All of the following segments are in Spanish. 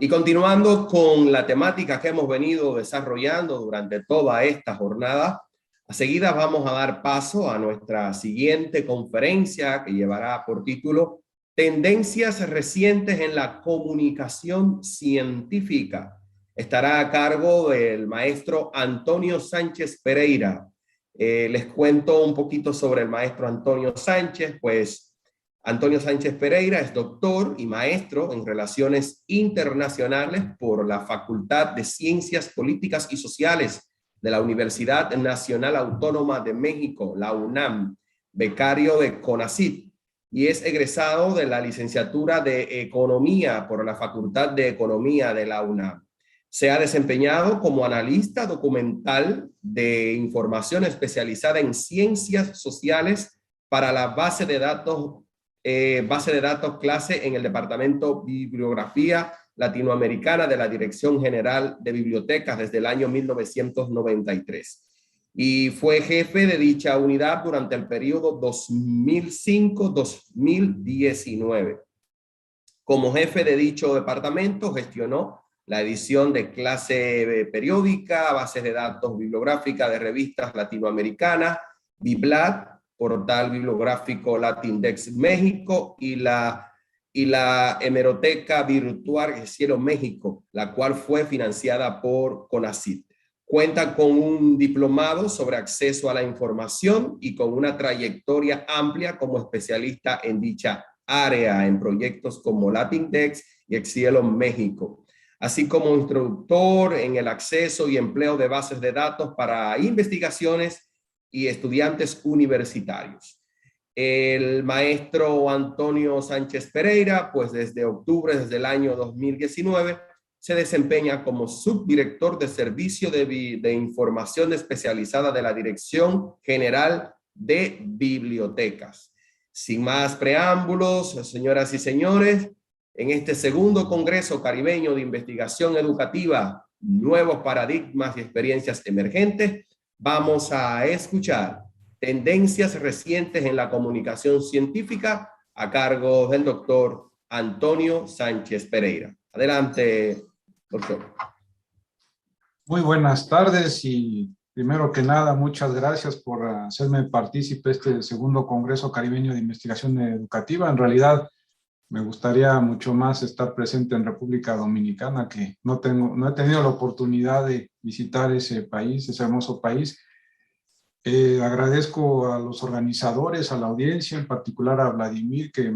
Y continuando con la temática que hemos venido desarrollando durante toda esta jornada, a seguida vamos a dar paso a nuestra siguiente conferencia que llevará por título Tendencias recientes en la comunicación científica. Estará a cargo del maestro Antonio Sánchez Pereira. Les cuento un poquito sobre el maestro Antonio Sánchez, pues Antonio Sánchez Pereira es doctor y maestro en Relaciones Internacionales por la Facultad de Ciencias Políticas y Sociales de la Universidad Nacional Autónoma de México, la UNAM, becario de CONACYT, y es egresado de la licenciatura de Economía por la Facultad de Economía de la UNAM. Se ha desempeñado como analista documental de información especializada en ciencias sociales para la base de datos clase en el Departamento Bibliografía Latinoamericana de la Dirección General de Bibliotecas desde el año 1993. Y fue jefe de dicha unidad durante el periodo 2005-2019. Como jefe de dicho departamento, gestionó la edición de clase periódica, bases de datos bibliográficas de revistas latinoamericanas, Biblat, portal bibliográfico Latindex México y la hemeroteca virtual Cielo México, la cual fue financiada por CONACYT. Cuenta con un diplomado sobre acceso a la información y con una trayectoria amplia como especialista en dicha área en proyectos como Latindex y Excielo México, así como instructor en el acceso y empleo de bases de datos para investigaciones y estudiantes universitarios. El maestro Antonio Sánchez Pereira, pues desde octubre del año 2019, se desempeña como subdirector de Servicio de Información Especializada de la Dirección General de Bibliotecas. Sin más preámbulos, señoras y señores, en este segundo Congreso Caribeño de Investigación Educativa, Nuevos Paradigmas y Experiencias Emergentes, vamos a escuchar tendencias recientes en la comunicación científica a cargo del doctor Antonio Sánchez Pereira. Adelante, doctor. Muy buenas tardes y primero que nada, muchas gracias por hacerme partícipe de este segundo Congreso Caribeño de Investigación Educativa. En realidad, me gustaría mucho más estar presente en República Dominicana, que no he tenido la oportunidad de visitar ese país, ese hermoso país. Agradezco a los organizadores, a la audiencia, en particular a Vladimir, que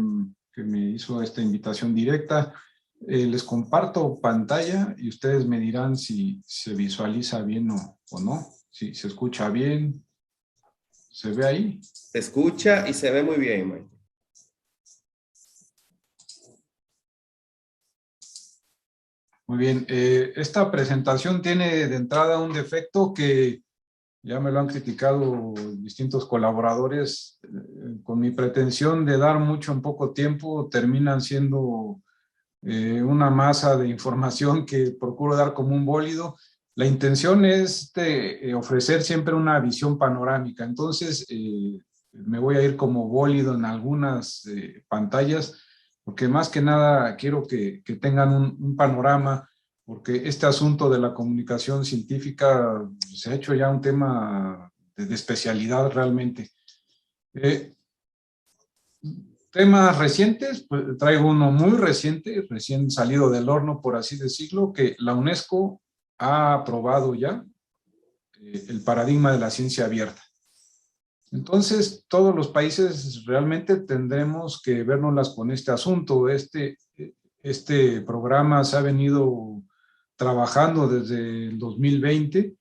me hizo esta invitación directa. Les comparto pantalla y ustedes me dirán si se visualiza bien o no, si se escucha bien. ¿Se ve ahí? Se escucha y se ve muy bien, maestro. Muy bien, esta presentación tiene de entrada un defecto que ya me lo han criticado distintos colaboradores. Con mi pretensión de dar mucho en poco tiempo, terminan siendo una masa de información que procuro dar como un bólido. La intención es ofrecer siempre una visión panorámica, entonces me voy a ir como bólido en algunas pantallas, porque más que nada quiero que tengan un panorama, porque este asunto de la comunicación científica se ha hecho ya un tema de especialidad realmente. Temas recientes, pues traigo uno muy reciente, recién salido del horno, por así decirlo, que la UNESCO ha aprobado ya el paradigma de la ciencia abierta. Entonces, todos los países realmente tendremos que vernoslas con este asunto. Este programa se ha venido trabajando desde el 2020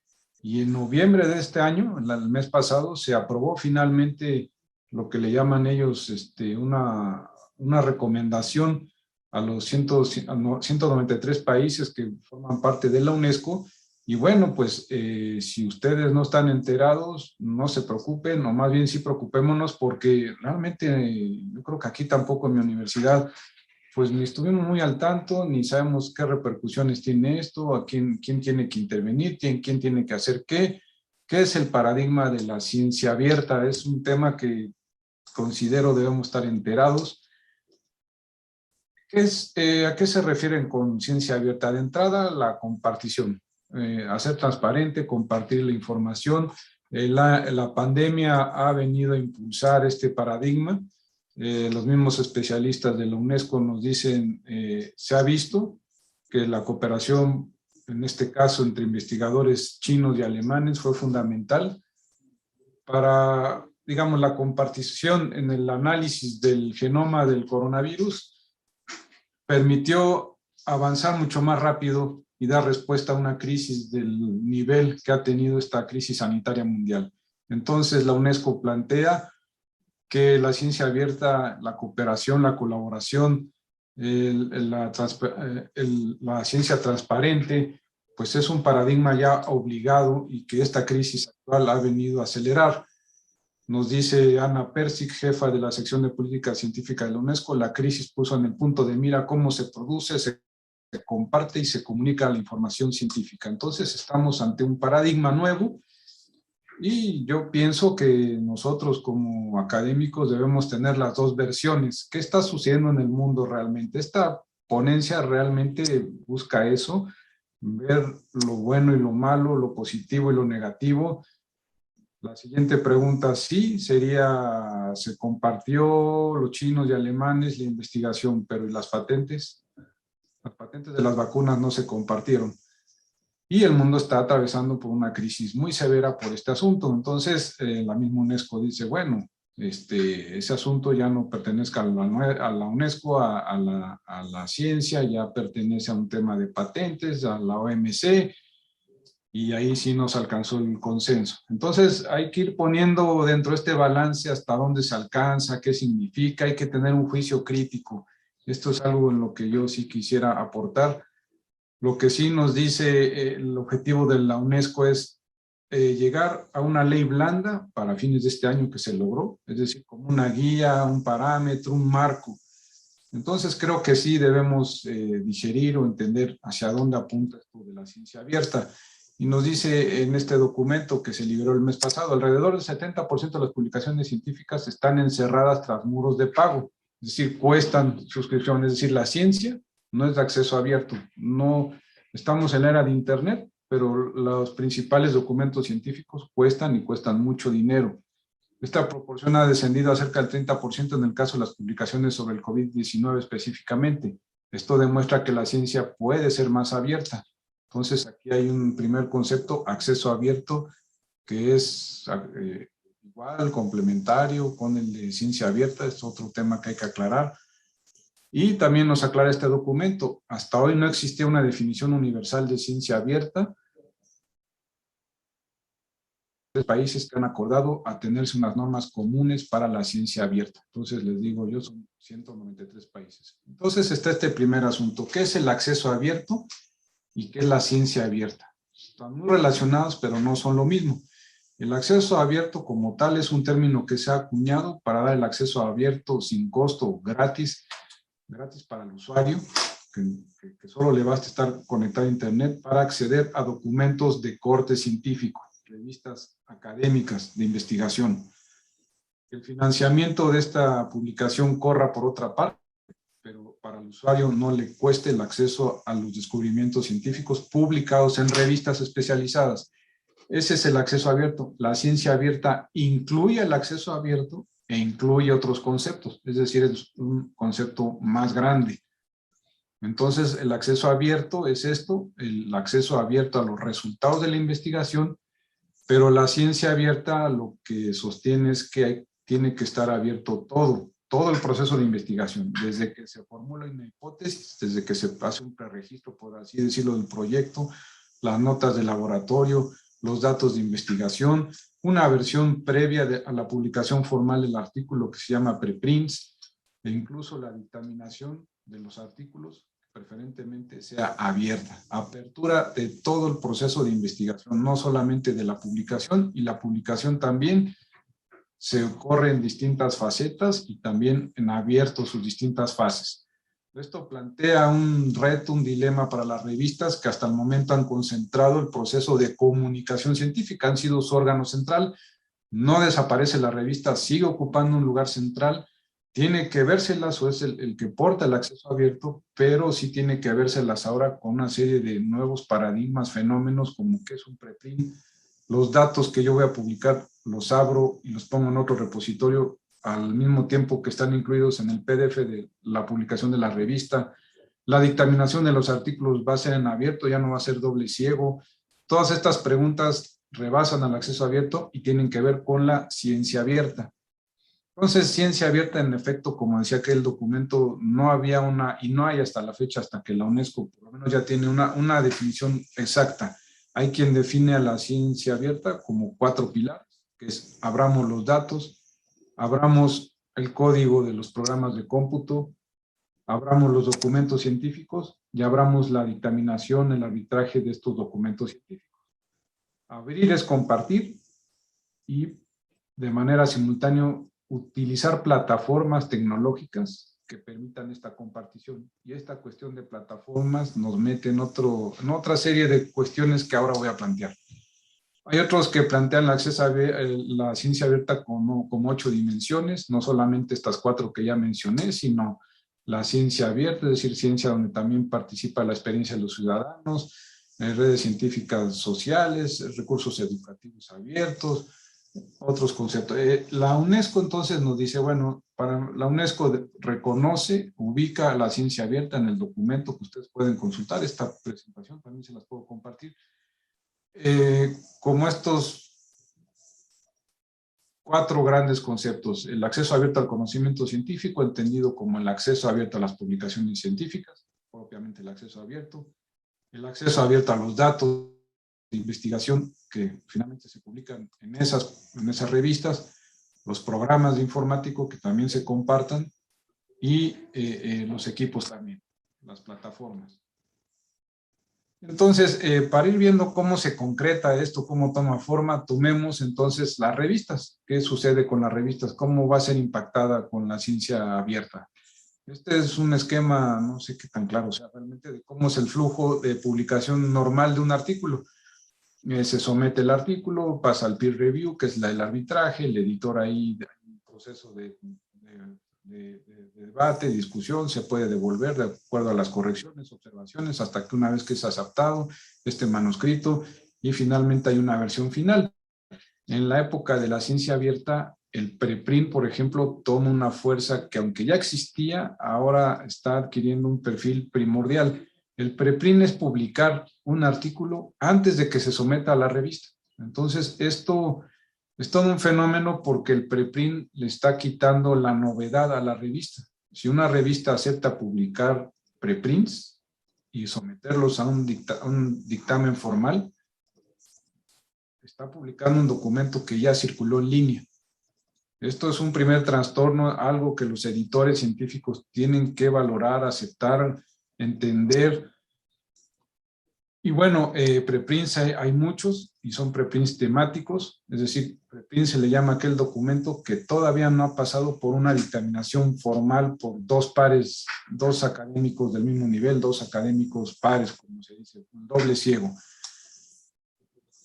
y en noviembre de este año, el mes pasado, se aprobó finalmente lo que le llaman ellos una recomendación a los 193 países que forman parte de la UNESCO. Y bueno, pues si ustedes no están enterados, no se preocupen, o más bien sí preocupémonos, porque realmente yo creo que aquí tampoco en mi universidad pues ni estuvimos muy al tanto, ni sabemos qué repercusiones tiene esto, a quién tiene que intervenir, quién tiene que hacer qué es el paradigma de la ciencia abierta. Es un tema que considero debemos estar enterados. ¿A qué se refieren con ciencia abierta? De entrada, la compartición, hacer transparente, compartir la información. La pandemia ha venido a impulsar este paradigma. Los mismos especialistas de la UNESCO nos dicen, se ha visto que la cooperación, en este caso entre investigadores chinos y alemanes, fue fundamental para, digamos, la compartición en el análisis del genoma del coronavirus. Permitió avanzar mucho más rápido y dar respuesta a una crisis del nivel que ha tenido esta crisis sanitaria mundial. Entonces, la UNESCO plantea que la ciencia abierta, la cooperación, la colaboración, la ciencia transparente, pues es un paradigma ya obligado y que esta crisis actual ha venido a acelerar. Nos dice Ana Persic, jefa de la sección de política científica de la UNESCO, la crisis puso en el punto de mira cómo se produce, se comparte y se comunica la información científica. Entonces estamos ante un paradigma nuevo y yo pienso que nosotros como académicos debemos tener las dos versiones. ¿Qué está sucediendo en el mundo realmente? Esta ponencia realmente busca eso, ver lo bueno y lo malo, lo positivo y lo negativo. La siguiente pregunta, sí, sería, se compartió los chinos y alemanes la investigación, pero ¿y las patentes? Las patentes de las vacunas no se compartieron. Y el mundo está atravesando por una crisis muy severa por este asunto. Entonces, la misma UNESCO dice, bueno, ese asunto ya no pertenece a la UNESCO, a la ciencia, ya pertenece a un tema de patentes, a la OMC, y ahí sí nos alcanzó el consenso. Entonces hay que ir poniendo dentro de este balance hasta dónde se alcanza, qué significa, hay que tener un juicio crítico. Esto es algo en lo que yo sí quisiera aportar. Lo que sí nos dice el objetivo de la UNESCO es llegar a una ley blanda para fines de este año que se logró, es decir, como una guía, un parámetro, un marco. Entonces creo que sí debemos digerir o entender hacia dónde apunta esto de la ciencia abierta. Y nos dice en este documento que se liberó el mes pasado, alrededor del 70% de las publicaciones científicas están encerradas tras muros de pago, es decir, cuestan suscripción, es decir, la ciencia no es de acceso abierto. No estamos en la era de Internet, pero los principales documentos científicos cuestan y cuestan mucho dinero. Esta proporción ha descendido a cerca del 30% en el caso de las publicaciones sobre el COVID-19 específicamente. Esto demuestra que la ciencia puede ser más abierta. Entonces, aquí hay un primer concepto, acceso abierto, que es igual, complementario con el de ciencia abierta. Es otro tema que hay que aclarar. Y también nos aclara este documento. Hasta hoy no existía una definición universal de ciencia abierta. Los países que han acordado a tenerse unas normas comunes para la ciencia abierta. Entonces, les digo yo, son 193 países. Entonces, está este primer asunto. ¿Qué es el acceso abierto? ¿Y qué es la ciencia abierta? Están muy relacionados, pero no son lo mismo. El acceso abierto como tal es un término que se ha acuñado para dar el acceso abierto sin costo, gratis para el usuario, que solo le basta estar conectado a Internet para acceder a documentos de corte científico, revistas académicas de investigación. El financiamiento de esta publicación corra por otra parte, pero para el usuario no le cueste el acceso a los descubrimientos científicos publicados en revistas especializadas. Ese es el acceso abierto. La ciencia abierta incluye el acceso abierto e incluye otros conceptos, es decir, es un concepto más grande. Entonces, el acceso abierto es esto, el acceso abierto a los resultados de la investigación, pero la ciencia abierta lo que sostiene es que tiene que estar abierto todo el proceso de investigación, desde que se formula una hipótesis, desde que se hace un preregistro, por así decirlo, del proyecto, las notas de laboratorio, los datos de investigación, una versión previa a la publicación formal del artículo que se llama preprints, e incluso la dictaminación de los artículos, preferentemente sea abierta, apertura de todo el proceso de investigación, no solamente de la publicación, y la publicación también se corre en distintas facetas y también en abierto sus distintas fases. Esto plantea un reto, un dilema para las revistas que hasta el momento han concentrado el proceso de comunicación científica, han sido su órgano central, no desaparece la revista, sigue ocupando un lugar central, tiene que vérselas o es el que porta el acceso abierto, pero sí tiene que vérselas ahora con una serie de nuevos paradigmas, fenómenos como que es un preprint. Los datos que yo voy a publicar los abro y los pongo en otro repositorio al mismo tiempo que están incluidos en el PDF de la publicación de la revista. La dictaminación de los artículos va a ser en abierto, ya no va a ser doble ciego. Todas estas preguntas rebasan al acceso abierto y tienen que ver con la ciencia abierta. Entonces, ciencia abierta, en efecto, como decía que el documento, no había una, y no hay hasta la fecha, hasta que la UNESCO por lo menos ya tiene una definición exacta. Hay quien define a la ciencia abierta como 4 pilares, que es abramos los datos, abramos el código de los programas de cómputo, abramos los documentos científicos y abramos la dictaminación, el arbitraje de estos documentos científicos. Abrir es compartir y de manera simultánea utilizar plataformas tecnológicas que permitan esta compartición. Y esta cuestión de plataformas nos mete en otra serie de cuestiones que ahora voy a plantear. Hay otros que plantean la ciencia abierta como 8 dimensiones, no solamente estas 4 que ya mencioné, sino la ciencia abierta, es decir, ciencia donde también participa la experiencia de los ciudadanos, redes científicas sociales, recursos educativos abiertos, otros conceptos. La UNESCO entonces nos dice, bueno, la UNESCO reconoce, ubica la ciencia abierta en el documento que ustedes pueden consultar. Esta presentación también se las puedo compartir. Como estos 4 grandes conceptos: el acceso abierto al conocimiento científico, entendido como el acceso abierto a las publicaciones científicas, propiamente el acceso abierto a los datos de investigación que finalmente se publican en esas revistas, los programas de informático que también se compartan y los equipos también, las plataformas. Entonces, para ir viendo cómo se concreta esto, cómo toma forma, tomemos entonces las revistas. ¿Qué sucede con las revistas? ¿Cómo va a ser impactada con la ciencia abierta? Este es un esquema, no sé qué tan claro sea realmente, de cómo es el flujo de publicación normal de un artículo. Se somete el artículo, pasa al peer review, que es el arbitraje, el editor ahí, un proceso de debate, discusión, se puede devolver de acuerdo a las correcciones, observaciones, hasta que una vez que es aceptado este manuscrito y finalmente hay una versión final. En la época de la ciencia abierta, el preprint, por ejemplo, toma una fuerza que, aunque ya existía, ahora está adquiriendo un perfil primordial. El preprint es publicar un artículo antes de que se someta a la revista. Entonces, esto es todo un fenómeno porque el preprint le está quitando la novedad a la revista. Si una revista acepta publicar preprints y someterlos a un dictamen formal, está publicando un documento que ya circuló en línea. Esto es un primer trastorno, algo que los editores científicos tienen que valorar, aceptar, entender. Y bueno, preprints hay muchos y son preprints temáticos, es decir, preprint se le llama aquel documento que todavía no ha pasado por una dictaminación formal por 2 pares, 2 académicos del mismo nivel, 2 académicos pares, como se dice, un doble ciego.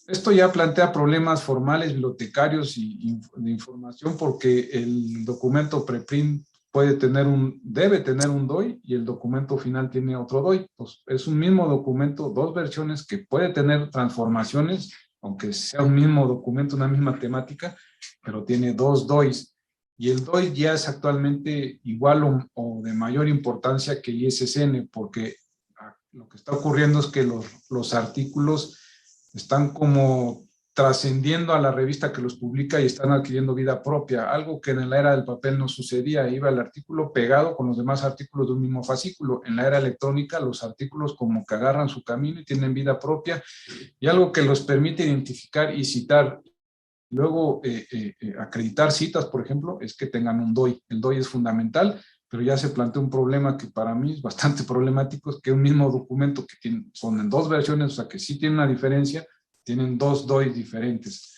Esto ya plantea problemas formales, bibliotecarios y de información, porque el documento preprint debe tener un DOI y el documento final tiene otro DOI. Pues es un mismo documento, 2 versiones que puede tener transformaciones, aunque sea un mismo documento, una misma temática, pero tiene 2 DOIs. Y el DOI ya es actualmente igual o de mayor importancia que ISSN, porque lo que está ocurriendo es que los artículos están como trascendiendo a la revista que los publica y están adquiriendo vida propia, algo que en la era del papel no sucedía. Iba el artículo pegado con los demás artículos de un mismo fascículo. En la era electrónica los artículos como que agarran su camino y tienen vida propia, y algo que los permite identificar y citar, luego acreditar citas, por ejemplo, es que tengan un DOI. El DOI es fundamental, pero ya se plantea un problema que para mí es bastante problemático, es que un mismo documento que son en 2 versiones, o sea que sí tiene una diferencia, tienen 2 DOI diferentes.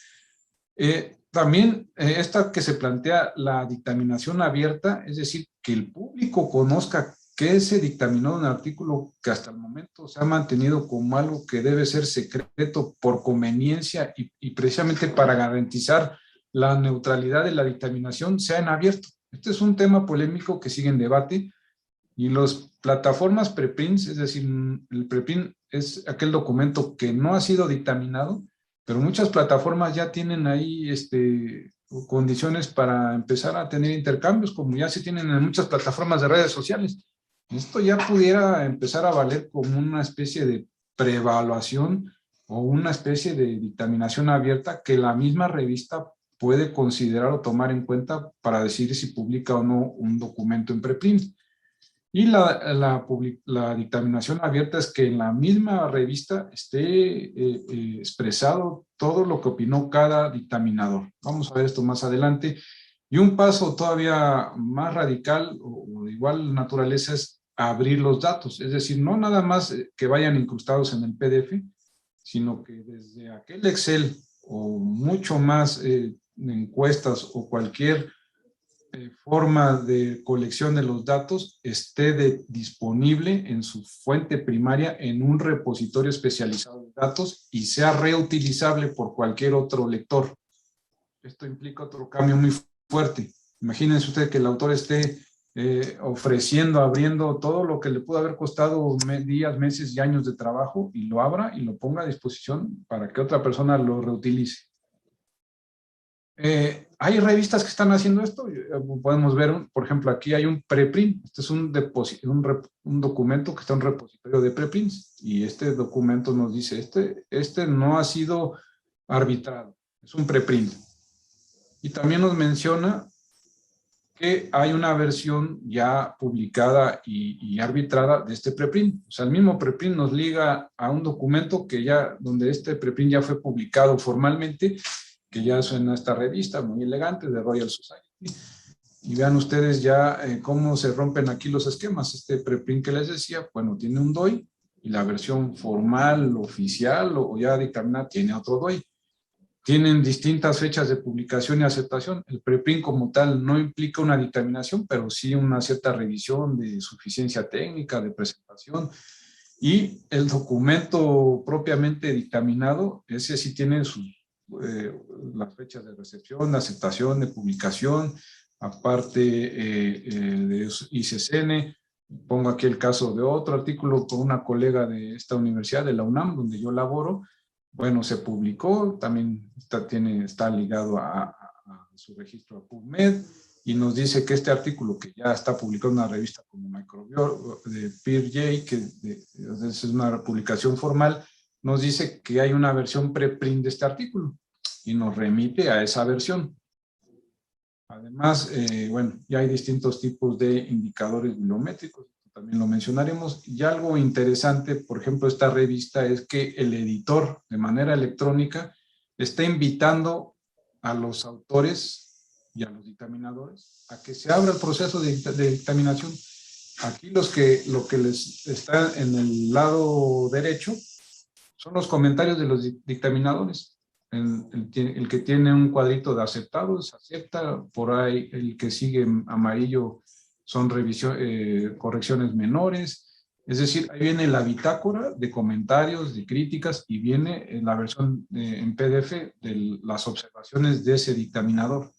También esta que se plantea la dictaminación abierta, es decir, que el público conozca qué se dictaminó en un artículo que hasta el momento se ha mantenido como algo que debe ser secreto por conveniencia y precisamente para garantizar la neutralidad de la dictaminación, sea en abierto. Este es un tema polémico que sigue en debate y las plataformas preprints, es decir, el preprint es aquel documento que no ha sido dictaminado, pero muchas plataformas ya tienen ahí condiciones para empezar a tener intercambios, como ya se tienen en muchas plataformas de redes sociales. Esto ya pudiera empezar a valer como una especie de preevaluación o una especie de dictaminación abierta que la misma revista puede considerar o tomar en cuenta para decidir si publica o no un documento en preprint. Y la dictaminación abierta es que en la misma revista esté expresado todo lo que opinó cada dictaminador. Vamos a ver esto más adelante. Y un paso todavía más radical o de igual naturaleza es abrir los datos. Es decir, no nada más que vayan incrustados en el PDF, sino que desde aquel Excel o mucho más encuestas o cualquier forma de colección de los datos esté disponible en su fuente primaria en un repositorio especializado de datos y sea reutilizable por cualquier otro lector. Esto implica otro cambio muy fuerte. Imagínense usted que el autor esté ofreciendo, abriendo todo lo que le pudo haber costado días, meses y años de trabajo y lo abra y lo ponga a disposición para que otra persona lo reutilice. Hay revistas que están haciendo esto. Podemos ver, por ejemplo, aquí hay un preprint. Este es un documento que está en un repositorio de preprints y este documento nos dice, este no ha sido arbitrado, es un preprint. Y también nos menciona que hay una versión ya publicada y arbitrada de este preprint. O sea, el mismo preprint nos liga a un documento que ya, donde este preprint ya fue publicado formalmente, que ya suena esta revista muy elegante de Royal Society. Y vean ustedes ya cómo se rompen aquí los esquemas. Este preprint que les decía, bueno, tiene un DOI y la versión formal, oficial o ya dictaminada tiene otro DOI. Tienen distintas fechas de publicación y aceptación. El preprint como tal no implica una dictaminación, pero sí una cierta revisión de suficiencia técnica, de presentación. Y el documento propiamente dictaminado, ese sí tiene las fechas de recepción, de aceptación, de publicación, aparte de ICCN. Pongo aquí el caso de otro artículo con una colega de esta universidad, de la UNAM, donde yo laboro. Bueno, se publicó, también está ligado a su registro a PubMed, y nos dice que este artículo que ya está publicado en una revista como Microbiology de PeerJ, que es una publicación formal, nos dice que hay una versión preprint de este artículo y nos remite a esa versión. Además, bueno, ya hay distintos tipos de indicadores bibliométricos, también lo mencionaremos. Y algo interesante, por ejemplo, esta revista es que el editor de manera electrónica está invitando a los autores y a los dictaminadores a que se abra el proceso de dictaminación. Aquí lo que les está en el lado derecho son los comentarios de los dictaminadores. El que tiene un cuadrito de aceptados, acepta. Por ahí el que sigue en amarillo son correcciones menores. Es decir, ahí viene la bitácora de comentarios, de críticas, y viene en la versión en PDF de las observaciones de ese dictaminador.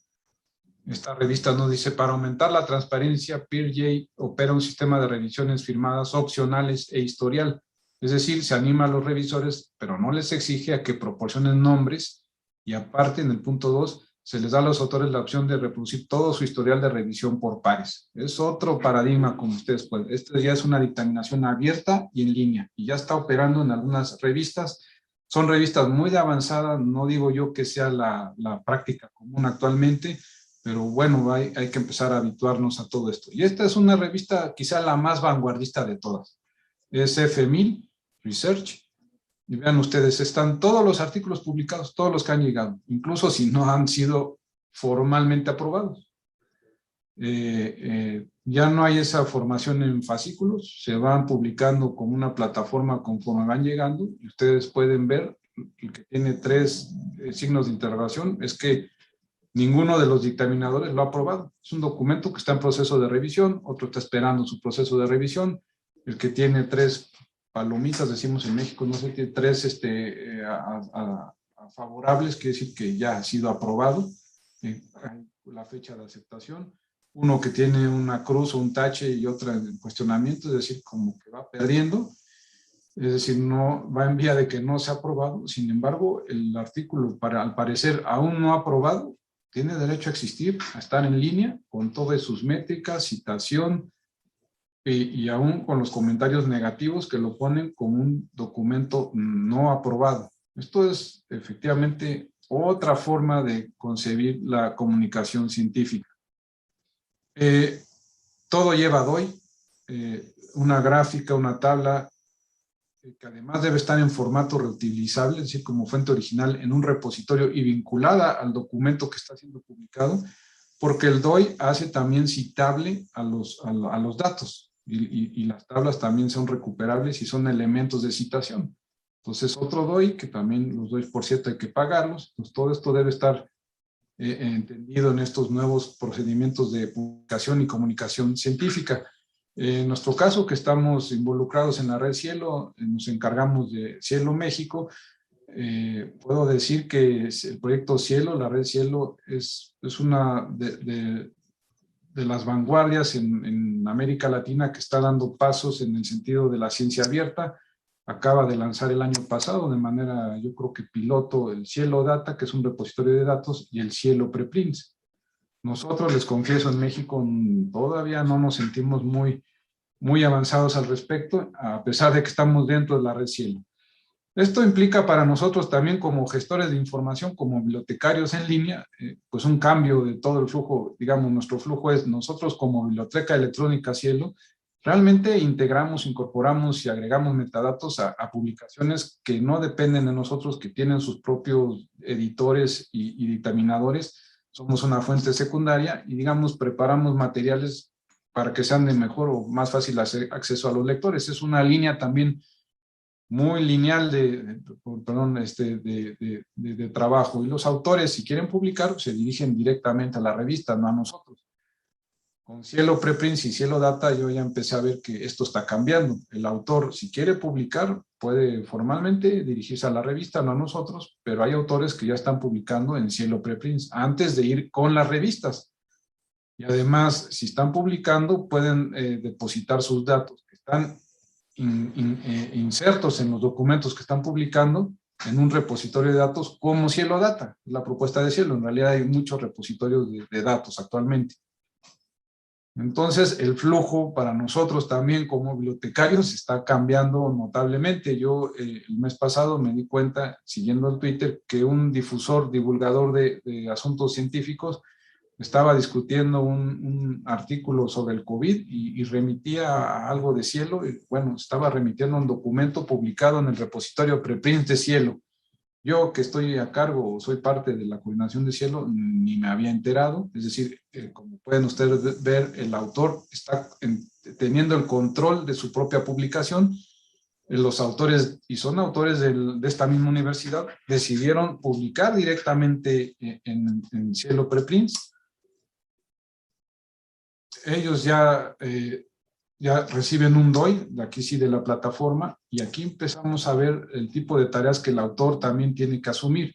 Esta revista nos dice, para aumentar la transparencia, PeerJ opera un sistema de revisiones firmadas opcionales e historial. Es decir, se anima a los revisores, pero no les exige a que proporcionen nombres, y aparte, en el punto 2, se les da a los autores la opción de reproducir todo su historial de revisión por pares. Es otro paradigma, como ustedes pueden. Esto ya es una dictaminación abierta y en línea, y ya está operando en algunas revistas. Son revistas muy avanzadas, no digo yo que sea la práctica común actualmente, pero bueno, hay que empezar a habituarnos a todo esto. Y esta es una revista quizá la más vanguardista de todas. Es F1000 Research. Y vean ustedes, están todos los artículos publicados, todos los que han llegado, incluso si no han sido formalmente aprobados. Ya no hay esa formación en fascículos, se van publicando como una plataforma conforme van llegando, y ustedes pueden ver, el que tiene 3 signos de interrogación, es que ninguno de los dictaminadores lo ha aprobado. Es un documento que está en proceso de revisión, otro está esperando su proceso de revisión. El que tiene 3 palomitas, decimos en México, no sé, tiene 3 favorables, quiere decir que ya ha sido aprobado. La fecha de aceptación. uno que tiene una cruz o un tache y otra en cuestionamiento, es decir, como que va perdiendo, es decir, no va en vía de que no se ha aprobado. Sin embargo, el artículo, al parecer, aún no aprobado, tiene derecho a existir, a estar en línea, con todas sus métricas, citación, y aún con los comentarios negativos que lo ponen como un documento no aprobado. Esto es efectivamente otra forma de concebir la comunicación científica. Todo lleva DOI, una gráfica, una tabla, que además debe estar en formato reutilizable, es decir, como fuente original en un repositorio y vinculada al documento que está siendo publicado, porque el DOI hace también citable a los datos y las tablas también son recuperables y son elementos de citación. Entonces, otro DOI, que también los DOI, por cierto, hay que pagarlos. Pues todo esto debe estar entendido en estos nuevos procedimientos de publicación y comunicación científica. En nuestro caso, que estamos involucrados en la red Cielo, nos encargamos de Cielo México. Puedo decir que el proyecto Cielo, la red Cielo, es una de las vanguardias en América Latina que está dando pasos en el sentido de la ciencia abierta. Acaba de lanzar el año pasado de manera, yo creo que piloto, el Cielo Data, que es un repositorio de datos, y el Cielo Preprints. Nosotros, les confieso, en México todavía no nos sentimos muy avanzados al respecto, a pesar de que estamos dentro de la red Cielo. Esto implica para nosotros también como gestores de información, como bibliotecarios en línea, pues un cambio de todo el flujo. Digamos, nuestro flujo es nosotros como Biblioteca Electrónica Cielo, realmente integramos, incorporamos y agregamos metadatos a publicaciones que no dependen de nosotros, que tienen sus propios editores y dictaminadores. Somos una fuente secundaria y, digamos, preparamos materiales para que sean de mejor o más fácil acceso a los lectores. Es una línea también muy lineal de trabajo. Y los autores, si quieren publicar, se dirigen directamente a la revista, no a nosotros. Con Cielo Preprints y Cielo Data yo ya empecé a ver que esto está cambiando. El autor, si quiere publicar, puede formalmente dirigirse a la revista, no a nosotros, pero hay autores que ya están publicando en Cielo Preprints antes de ir con las revistas. Y además, si están publicando, pueden depositar sus datos que están insertos en los documentos que están publicando en un repositorio de datos como Cielo Data, la propuesta de Cielo. En realidad hay muchos repositorios de datos actualmente. Entonces, el flujo para nosotros también como bibliotecarios está cambiando notablemente. Yo el mes pasado me di cuenta, siguiendo el Twitter, que un divulgador de asuntos científicos estaba discutiendo un artículo sobre el COVID y remitía a algo de Cielo. Y, bueno, estaba remitiendo un documento publicado en el repositorio Preprints de Cielo. Yo, que estoy a cargo, soy parte de la coordinación de Cielo, ni me había enterado. Es decir, como pueden ustedes ver, el autor está teniendo el control de su propia publicación. Los autores, y son autores de esta misma universidad, decidieron publicar directamente en Cielo Preprints. Ellos ya reciben un DOI, de aquí sí, de la plataforma, y aquí empezamos a ver el tipo de tareas que el autor también tiene que asumir.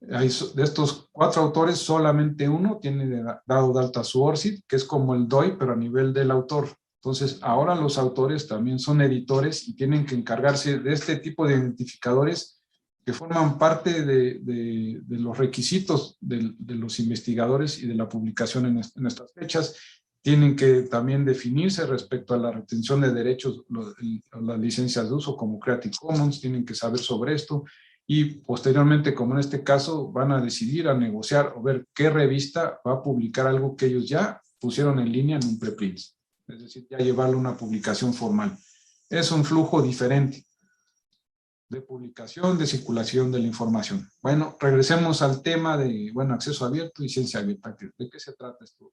De estos 4 autores, solamente uno tiene dado de alta su ORCID, que es como el DOI, pero a nivel del autor. Entonces, ahora los autores también son editores y tienen que encargarse de este tipo de identificadores que forman parte de los requisitos de los investigadores y de la publicación en estas fechas. Tienen que también definirse respecto a la retención de derechos, las licencias de uso como Creative Commons, tienen que saber sobre esto y posteriormente, como en este caso, van a decidir, a negociar o ver qué revista va a publicar algo que ellos ya pusieron en línea en un preprint. Es decir, ya llevarlo a una publicación formal. Es un flujo diferente de publicación, de circulación de la información. Bueno, regresemos al tema de, bueno, acceso abierto y ciencia abierta. ¿De qué se trata esto?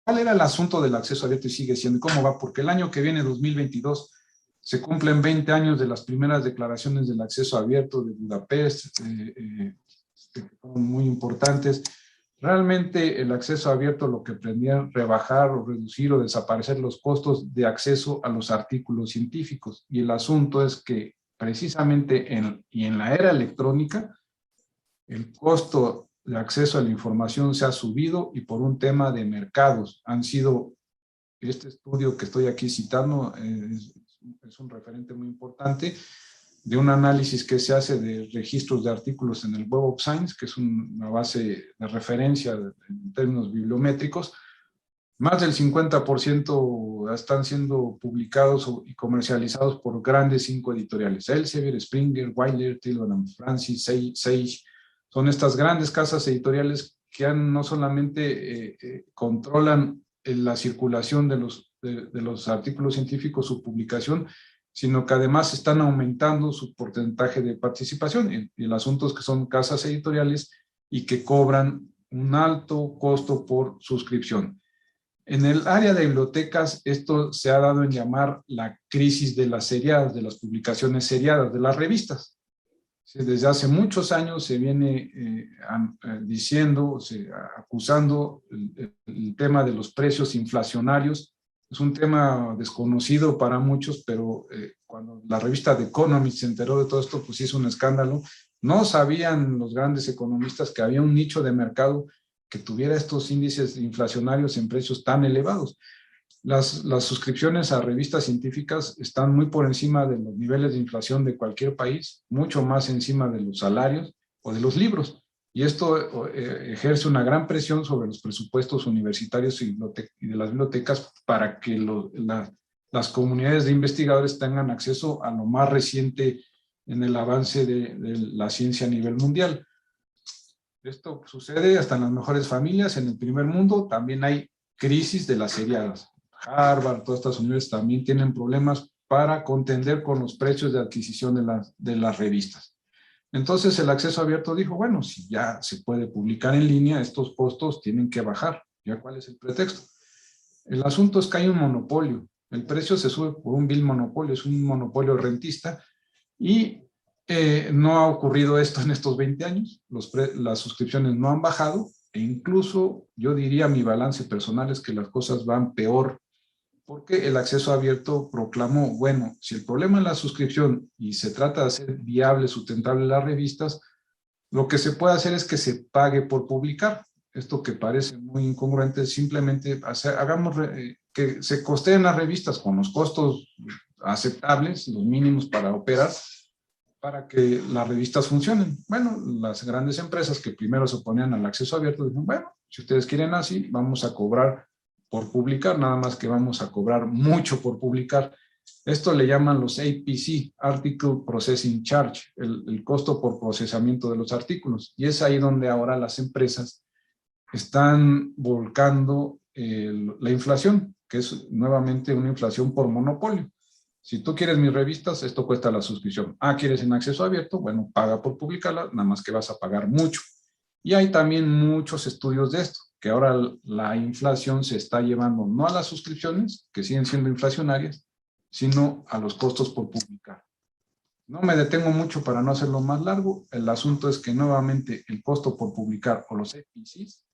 ¿Cuál era el asunto del acceso abierto y sigue siendo? ¿Y cómo va? Porque el año que viene, 2022, se cumplen 20 años de las primeras declaraciones del acceso abierto de Budapest, que fueron muy importantes. Realmente el acceso abierto lo que pretendía rebajar o reducir o desaparecer los costos de acceso a los artículos científicos. Y el asunto es que precisamente en la era electrónica, el costo de acceso a la información se ha subido y por un tema de mercados. Han sido, este estudio que estoy aquí citando es un referente muy importante de un análisis que se hace de registros de artículos en el Web of Science, que es una base de referencia en términos bibliométricos. Más del 50% están siendo publicados y comercializados por grandes 5 editoriales. Elsevier, Springer, Wilder, Tillman & Francis, Sage. Son estas grandes casas editoriales que no solamente controlan la circulación de los artículos científicos, su publicación, sino que además están aumentando su porcentaje de participación. Y el asunto es que son casas editoriales y que cobran un alto costo por suscripción. En el área de bibliotecas, esto se ha dado en llamar la crisis de las seriadas, de las publicaciones seriadas, de las revistas. Desde hace muchos años se viene diciendo, acusando el tema de los precios inflacionarios. Es un tema desconocido para muchos, pero cuando la revista The Economist se enteró de todo esto, pues hizo un escándalo. No sabían los grandes economistas que había un nicho de mercado que tuviera estos índices inflacionarios en precios tan elevados. Las suscripciones a revistas científicas están muy por encima de los niveles de inflación de cualquier país, mucho más encima de los salarios o de los libros. Y esto ejerce una gran presión sobre los presupuestos universitarios y de las bibliotecas para que las comunidades de investigadores tengan acceso a lo más reciente en el avance de la ciencia a nivel mundial. Esto sucede hasta en las mejores familias. En el primer mundo también hay crisis de las seriadas. Harvard, todas estas universidades también tienen problemas para contender con los precios de adquisición de las revistas. Entonces el acceso abierto dijo, bueno, si ya se puede publicar en línea, estos costos tienen que bajar. ¿Ya cuál es el pretexto? El asunto es que hay un monopolio. El precio se sube por un vil monopolio, es un monopolio rentista y no ha ocurrido esto en estos 20 años. Las suscripciones no han bajado e incluso yo diría mi balance personal es que las cosas van peor porque el acceso abierto proclamó, bueno, si el problema es la suscripción y se trata de hacer viable, sustentable las revistas, lo que se puede hacer es que se pague por publicar. Esto que parece muy incongruente, simplemente hagamos que se costeen las revistas con los costos aceptables, los mínimos para operar, para que las revistas funcionen. Bueno, las grandes empresas que primero se oponían al acceso abierto dijeron, bueno, si ustedes quieren así, vamos a cobrar por publicar, nada más que vamos a cobrar mucho por publicar. Esto le llaman los APC, Article Processing Charge, el costo por procesamiento de los artículos. Y es ahí donde ahora las empresas están volcando la inflación, que es nuevamente una inflación por monopolio. Si tú quieres mis revistas, esto cuesta la suscripción. ¿Quieres en acceso abierto? Bueno, paga por publicarla, nada más que vas a pagar mucho. Y hay también muchos estudios de esto, que ahora la inflación se está llevando no a las suscripciones, que siguen siendo inflacionarias, sino a los costos por publicar. No me detengo mucho para no hacerlo más largo. El asunto es que nuevamente el costo por publicar o los EPCs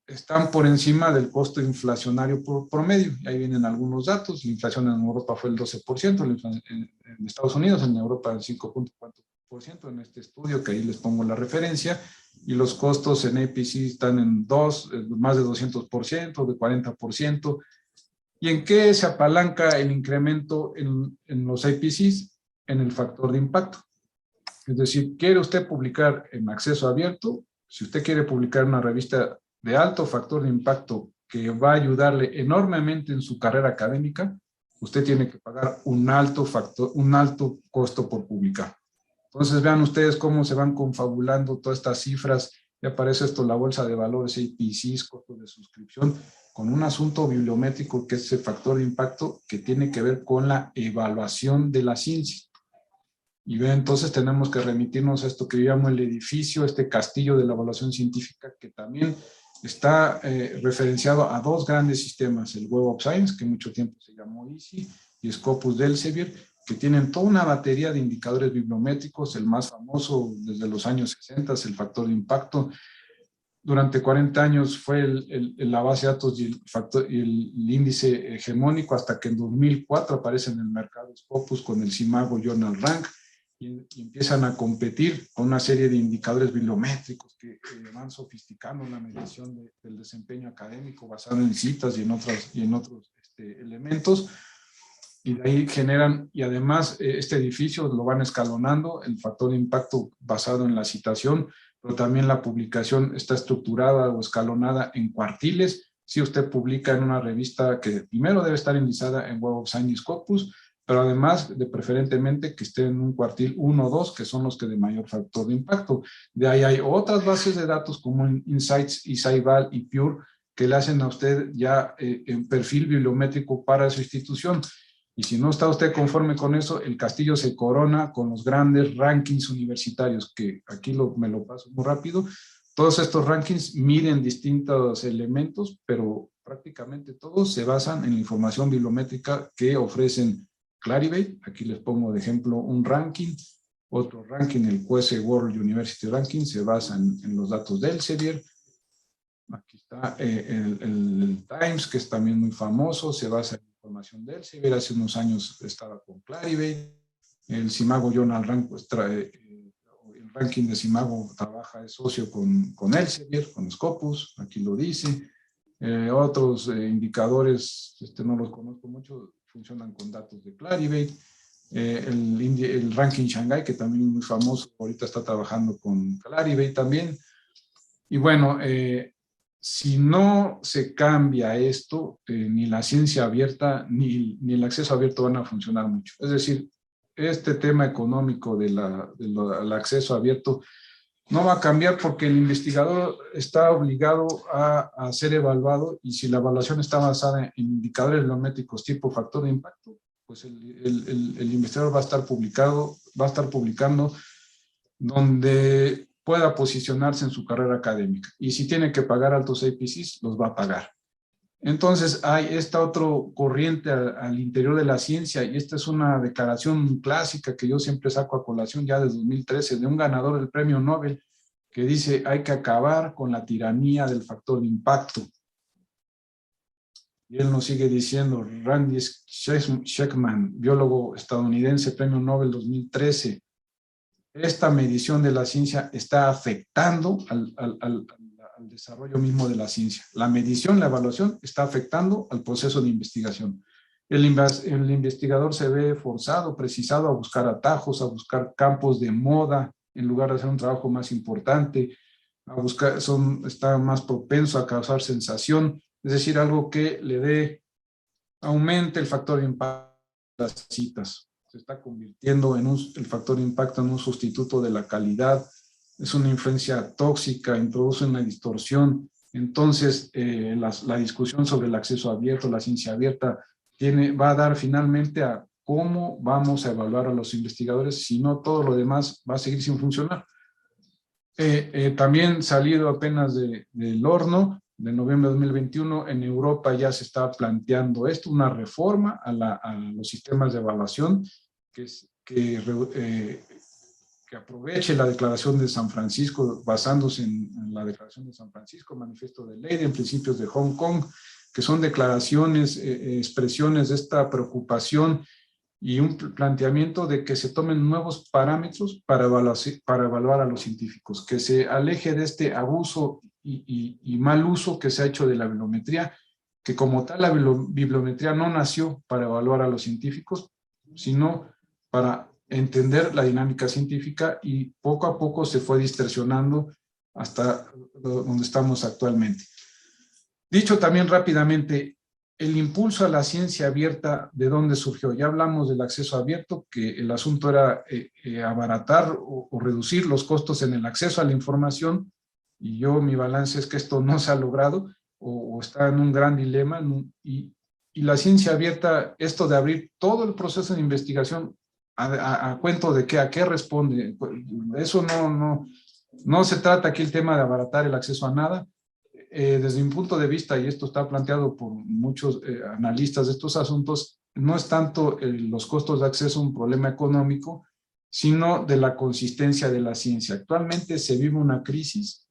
están por encima del costo inflacionario por promedio. Y ahí vienen algunos datos. La inflación en Europa fue el 12%, en Estados Unidos, en Europa el 5.4% en este estudio, que ahí les pongo la referencia, y los costos en APC están en más de 200%, de 40%. ¿Y en qué se apalanca el incremento en los APCs? En el factor de impacto. Es decir, ¿quiere usted publicar en acceso abierto? Si usted quiere publicar una revista de alto factor de impacto que va a ayudarle enormemente en su carrera académica, usted tiene que pagar un alto costo por publicar. Entonces vean ustedes cómo se van confabulando todas estas cifras. Y aparece esto, la bolsa de valores, APCs, costos de suscripción, con un asunto bibliométrico que es el factor de impacto que tiene que ver con la evaluación de la ciencia. Y vean, entonces tenemos que remitirnos a esto que yo llamo el edificio, este castillo de la evaluación científica, que también está referenciado a dos grandes sistemas, el Web of Science, que mucho tiempo se llamó EASY, y Scopus de Elsevier, que tienen toda una batería de indicadores bibliométricos. El más famoso desde los años 60 es el factor de impacto. Durante 40 años fue la base de datos y el índice hegemónico, hasta que en 2004 aparece en el mercado Scopus con el Simago Journal Rank. y empiezan a competir con una serie de indicadores bibliométricos que van sofisticando la medición del desempeño académico basado en citas y en otros elementos, y de ahí generan, y además este edificio lo van escalonando, el factor de impacto basado en la citación, pero también la publicación está estructurada o escalonada en cuartiles. Si usted publica en una revista que primero debe estar indexada en Web of Science Scopus, pero además de preferentemente que esté en un cuartil 1 o 2, que son los que de mayor factor de impacto. De ahí hay otras bases de datos como Insights, Scival y Pure, que le hacen a usted ya en perfil bibliométrico para su institución. Y si no está usted conforme con eso, el castillo se corona con los grandes rankings universitarios, que aquí me lo paso muy rápido. Todos estos rankings miden distintos elementos, pero prácticamente todos se basan en la información bibliométrica que ofrecen Clarivate. Aquí les pongo de ejemplo un ranking. Otro ranking, el QS World University Ranking, se basa en los datos de Elsevier. Aquí está el Times, que es también muy famoso, se basa en información de Elsevier. Hace unos años estaba con Clarivate. El Simago Journal Rank, pues, el ranking de Simago trabaja de socio con Elsevier, con Scopus, aquí lo dice. Otros indicadores, no los conozco mucho, funcionan con datos de Clarivate. El ranking Shanghai, que también es muy famoso, ahorita está trabajando con Clarivate también. Y bueno, si no se cambia esto, ni la ciencia abierta ni el acceso abierto van a funcionar mucho. Es decir, este tema económico del acceso abierto no va a cambiar porque el investigador está obligado a ser evaluado, y si la evaluación está basada en indicadores bibliométricos tipo factor de impacto, pues el investigador va a estar publicando donde pueda posicionarse en su carrera académica. Y si tiene que pagar altos APCs, los va a pagar. Entonces hay esta otra corriente al interior de la ciencia, y esta es una declaración clásica que yo siempre saco a colación ya desde 2013, de un ganador del premio Nobel, que dice: hay que acabar con la tiranía del factor de impacto. Y él nos sigue diciendo, Randy Schekman, biólogo estadounidense, premio Nobel 2013, esta medición de la ciencia está afectando al desarrollo mismo de la ciencia. La medición, la evaluación está afectando al proceso de investigación. El investigador se ve forzado, precisado a buscar atajos, a buscar campos de moda, en lugar de hacer un trabajo más importante, está más propenso a causar sensación, es decir, algo que aumente el factor de impacto de las citas. Se está convirtiendo el factor de impacto en un sustituto de la calidad, es una influencia tóxica, introduce una distorsión. Entonces, la discusión sobre el acceso abierto, la ciencia abierta, va a dar finalmente a cómo vamos a evaluar a los investigadores, si no todo lo demás va a seguir sin funcionar. También salido apenas del horno, de noviembre de 2021, en Europa ya se está planteando esto, una reforma a los sistemas de evaluación que aproveche la Declaración de San Francisco, basándose en la Declaración de San Francisco, Manifiesto de Ley, en principios de Hong Kong, que son declaraciones, expresiones de esta preocupación y un planteamiento de que se tomen nuevos parámetros para evaluar a los científicos, que se aleje de este abuso y mal uso que se ha hecho de la bibliometría, que como tal la bibliometría no nació para evaluar a los científicos, sino para entender la dinámica científica, y poco a poco se fue distorsionando hasta donde estamos actualmente. Dicho también rápidamente, el impulso a la ciencia abierta, ¿de dónde surgió? Ya hablamos del acceso abierto, que el asunto era abaratar o reducir los costos en el acceso a la información, y mi balance es que esto no se ha logrado o está en un gran dilema, y la ciencia abierta, esto de abrir todo el proceso de investigación, ¿a cuento de qué? ¿A qué responde? Eso no se trata aquí el tema de abaratar el acceso a nada. Desde mi punto de vista, y esto está planteado por muchos analistas de estos asuntos, no es tanto los costos de acceso un problema económico, sino de la consistencia de la ciencia. Actualmente se vive una crisis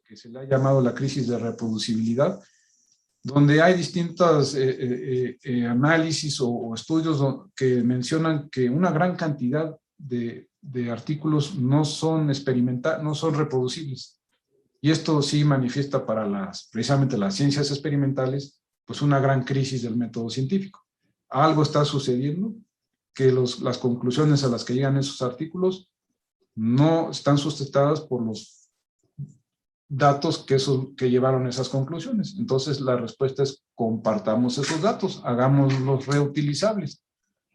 que se le ha llamado la crisis de reproducibilidad, donde hay distintos análisis o estudios que mencionan que una gran cantidad de de artículos no son no son reproducibles. Y esto sí manifiesta para precisamente las ciencias experimentales, pues una gran crisis del método científico. Algo está sucediendo que las conclusiones a las que llegan esos artículos no están sustentadas por los datos que llevaron esas conclusiones. Entonces la respuesta es: compartamos esos datos, hagámoslos reutilizables.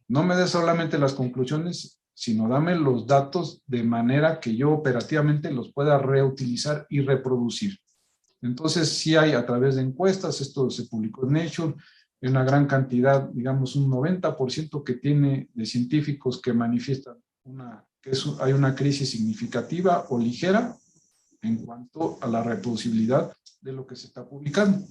No me des solamente las conclusiones, sino dame los datos de manera que yo operativamente los pueda reutilizar y reproducir. Entonces sí hay, a través de encuestas, esto se publicó en Nature, una gran cantidad, digamos un 90% que tiene de científicos que manifiestan hay una crisis significativa o ligera en cuanto a la reproducibilidad de lo que se está publicando.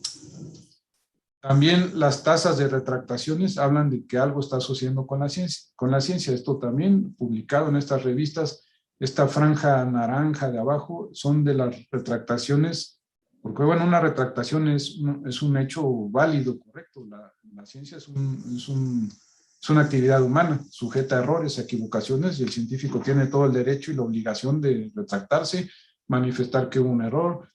También las tasas de retractaciones hablan de que algo está sucediendo con la ciencia. Esto también publicado en estas revistas, esta franja naranja de abajo son de las retractaciones, porque bueno, una retractación es un hecho válido, correcto. La ciencia es una actividad humana, sujeta a errores, a equivocaciones, y el científico tiene todo el derecho y la obligación de retractarse, manifestar que hubo un error,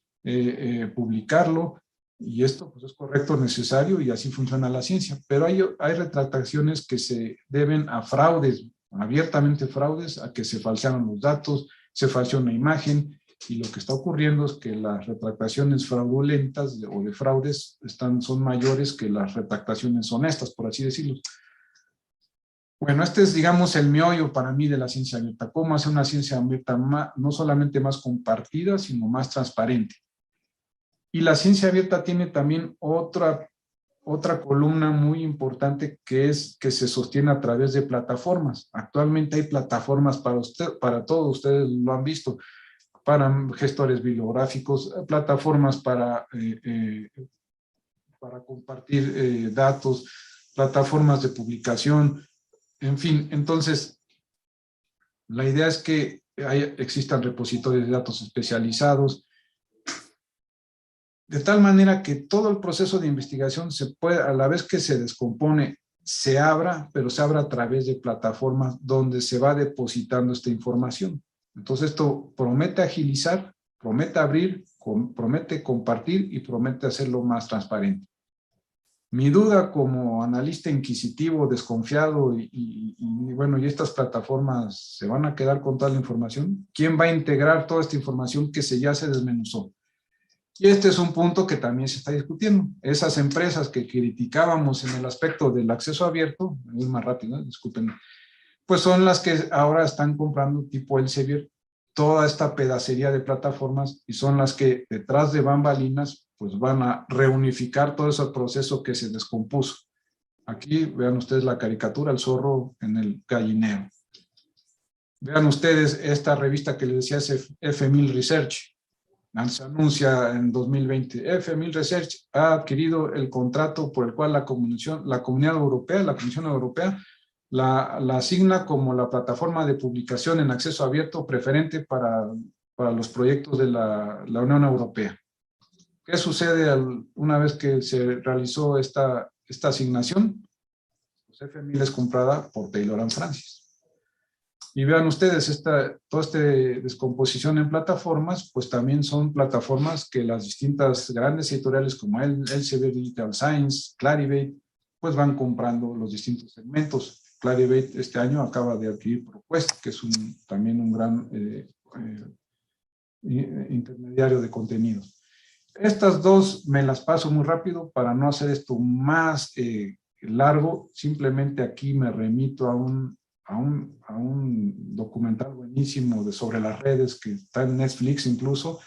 publicarlo. Y esto pues, es correcto, necesario, y así funciona la ciencia. Pero hay retractaciones que se deben a fraudes, abiertamente fraudes, a que se falsearon los datos, se falseó una imagen, y lo que está ocurriendo es que las retractaciones fraudulentas o de fraudes son mayores que las retractaciones honestas, por así decirlo. Bueno, este es, digamos, el meollo para mí de la ciencia abierta. ¿Cómo hacer una ciencia abierta no solamente más compartida, sino más transparente? Y la ciencia abierta tiene también otra columna muy importante, que se sostiene a través de plataformas. Actualmente hay plataformas para todos, ustedes lo han visto, para gestores bibliográficos, plataformas para compartir datos, plataformas de publicación, en fin. Entonces, la idea es que existan repositorios de datos especializados, de tal manera que todo el proceso de investigación a la vez que se descompone, se abra, pero se abra a través de plataformas donde se va depositando esta información. Entonces esto promete agilizar, promete abrir, promete compartir y promete hacerlo más transparente. Mi duda como analista inquisitivo, desconfiado, bueno, ¿y estas plataformas se van a quedar con toda la información? ¿Quién va a integrar toda esta información que ya se desmenuzó? Y este es un punto que también se está discutiendo. Esas empresas que criticábamos en el aspecto del acceso abierto, es más rápido, disculpen, pues son las que ahora están comprando tipo Elsevier toda esta pedacería de plataformas, y son las que detrás de bambalinas pues van a reunificar todo ese proceso que se descompuso. Aquí vean ustedes la caricatura, el zorro en el gallinero. Vean ustedes esta revista que les decía, F1000 Research. Se anuncia en 2020, F1000 Research ha adquirido el contrato por el cual la Comisión Europea, la asigna como la plataforma de publicación en acceso abierto preferente para los proyectos de la Unión Europea. ¿Qué sucede una vez que se realizó esta asignación? Pues F1000 es comprada por Taylor & Francis. Y vean ustedes, toda esta descomposición en plataformas, pues también son plataformas que las distintas grandes editoriales como Elsevier, Digital Science, Clarivate, pues van comprando los distintos segmentos. Clarivate este año acaba de adquirir ProQuest, que es también un gran intermediario de contenidos. Estas dos me las paso muy rápido para no hacer esto más largo. Simplemente aquí me remito a un documental buenísimo sobre las redes que está en Netflix, incluso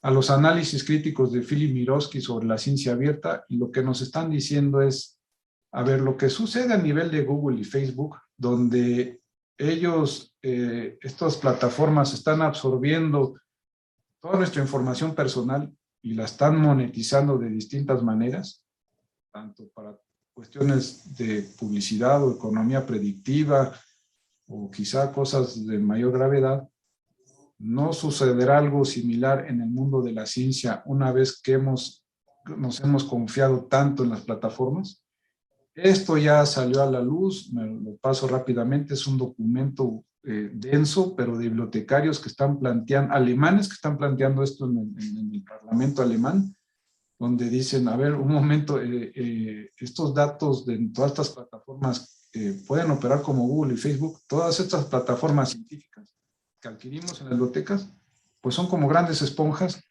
a los análisis críticos de Philip Mirowski sobre la ciencia abierta, y lo que nos están diciendo es, a ver, lo que sucede a nivel de Google y Facebook, donde estas plataformas están absorbiendo toda nuestra información personal y la están monetizando de distintas maneras, tanto para cuestiones de publicidad o economía predictiva, o quizá cosas de mayor gravedad. ¿No sucederá algo similar en el mundo de la ciencia una vez que nos hemos confiado tanto en las plataformas? Esto ya salió a la luz, me lo paso rápidamente, es un documento denso, pero de bibliotecarios que están planteando, alemanes que están planteando esto en el Parlamento alemán, donde dicen, a ver, un momento, estos datos de todas estas plataformas pueden operar como Google y Facebook, todas estas plataformas científicas que adquirimos en las bibliotecas, pues son como grandes esponjas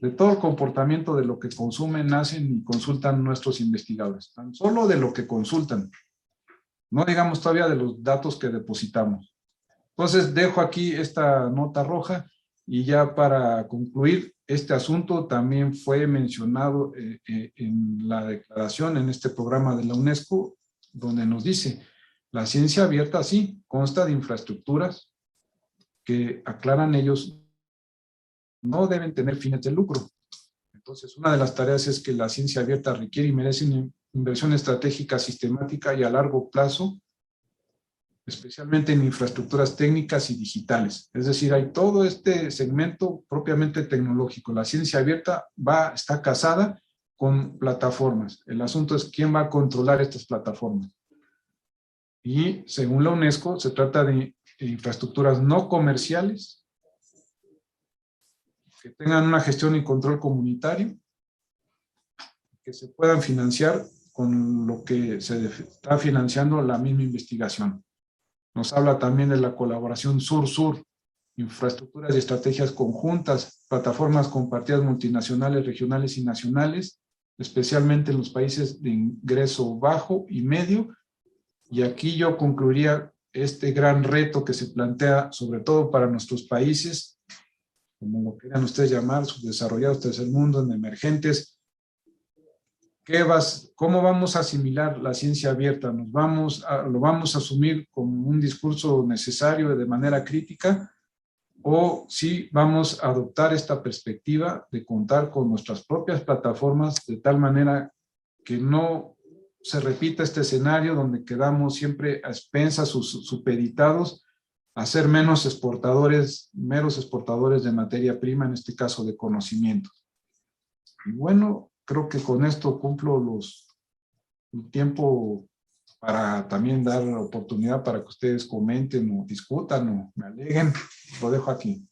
de todo el comportamiento de lo que consumen, hacen y consultan nuestros investigadores, tan solo de lo que consultan, no digamos todavía de los datos que depositamos. Entonces dejo aquí esta nota roja y ya para concluir, este asunto también fue mencionado en la declaración, en este programa de la UNESCO, donde nos dice, la ciencia abierta sí, consta de infraestructuras que aclaran ellos no deben tener fines de lucro. Entonces, una de las tareas es que la ciencia abierta requiere y merece una inversión estratégica, sistemática y a largo plazo, especialmente en infraestructuras técnicas y digitales. Es decir, hay todo este segmento propiamente tecnológico. La ciencia abierta está casada con plataformas. El asunto es quién va a controlar estas plataformas. Y según la UNESCO, se trata de infraestructuras no comerciales, que tengan una gestión y control comunitario, que se puedan financiar con lo que se está financiando la misma investigación. Nos habla también de la colaboración sur-sur, infraestructuras y estrategias conjuntas, plataformas compartidas multinacionales, regionales y nacionales, especialmente en los países de ingreso bajo y medio. Y aquí yo concluiría este gran reto que se plantea, sobre todo para nuestros países, como lo quieran ustedes llamar, subdesarrollados, tercer mundo, emergentes. ¿Cómo vamos a asimilar la ciencia abierta? ¿Lo vamos a asumir como un discurso necesario de manera crítica? ¿O si vamos a adoptar esta perspectiva de contar con nuestras propias plataformas de tal manera que no se repita este escenario donde quedamos siempre a expensas, supeditados a ser meros exportadores de materia prima, en este caso de conocimiento? Y bueno, creo que con esto cumplo el tiempo para también dar la oportunidad para que ustedes comenten o discutan o me aleguen. Lo dejo aquí.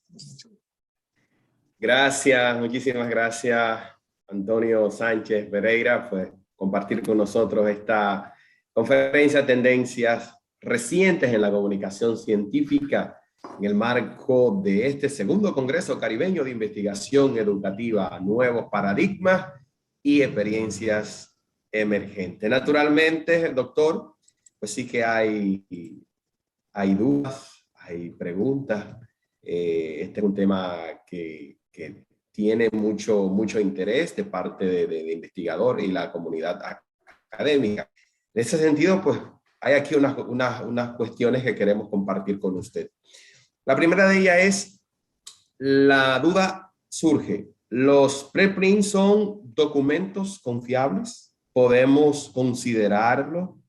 Gracias, muchísimas gracias, Antonio Sánchez Pereira, por compartir con nosotros esta conferencia de tendencias recientes en la comunicación científica en el marco de este segundo Congreso Caribeño de Investigación Educativa, Nuevos Paradigmas y Experiencias Emergentes. Naturalmente, doctor, pues sí que hay dudas, hay preguntas. Este es un tema que tiene mucho interés de parte de investigadores y la comunidad académica. En ese sentido, pues hay aquí unas cuestiones que queremos compartir con usted. La primera de ellas es, la duda surge, ¿los preprints son documentos confiables? ¿Podemos considerarlo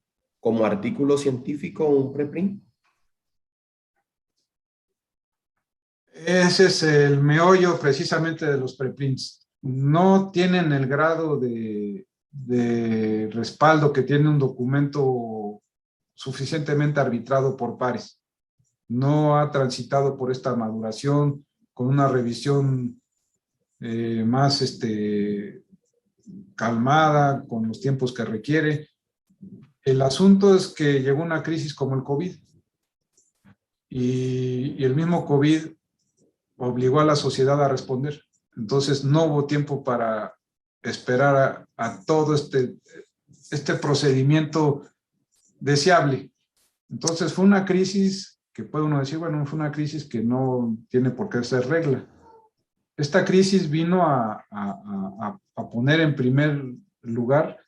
como artículo científico un preprint? Ese es el meollo precisamente de los preprints. No tienen el grado de respaldo que tiene un documento suficientemente arbitrado por pares. No ha transitado por esta maduración con una revisión más calmada, con los tiempos que requiere. El asunto es que llegó una crisis como el COVID y el mismo COVID obligó a la sociedad a responder. Entonces no hubo tiempo para esperar a todo este procedimiento deseable. Entonces fue una crisis que puede uno decir, bueno, fue una crisis que no tiene por qué ser regla. Esta crisis vino a poner en primer lugar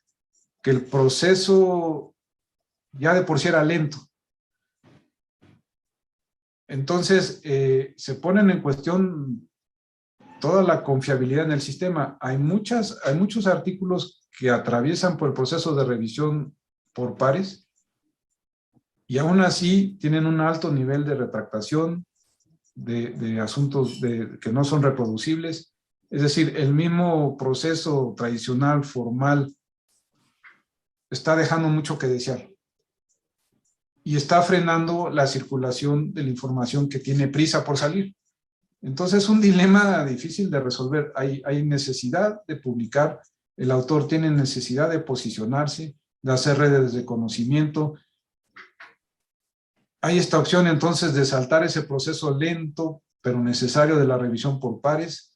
que el proceso ya de por sí era lento. Entonces, se ponen en cuestión toda la confiabilidad en el sistema. Hay muchos artículos que atraviesan por el proceso de revisión por pares y aún así tienen un alto nivel de retractación de asuntos que no son reproducibles. Es decir, el mismo proceso tradicional, formal, está dejando mucho que desear. y está frenando la circulación de la información que tiene prisa por salir. Entonces es un dilema difícil de resolver. Hay necesidad de publicar, el autor tiene necesidad de posicionarse, de hacer redes de conocimiento. Hay esta opción entonces de saltar ese proceso lento, pero necesario de la revisión por pares.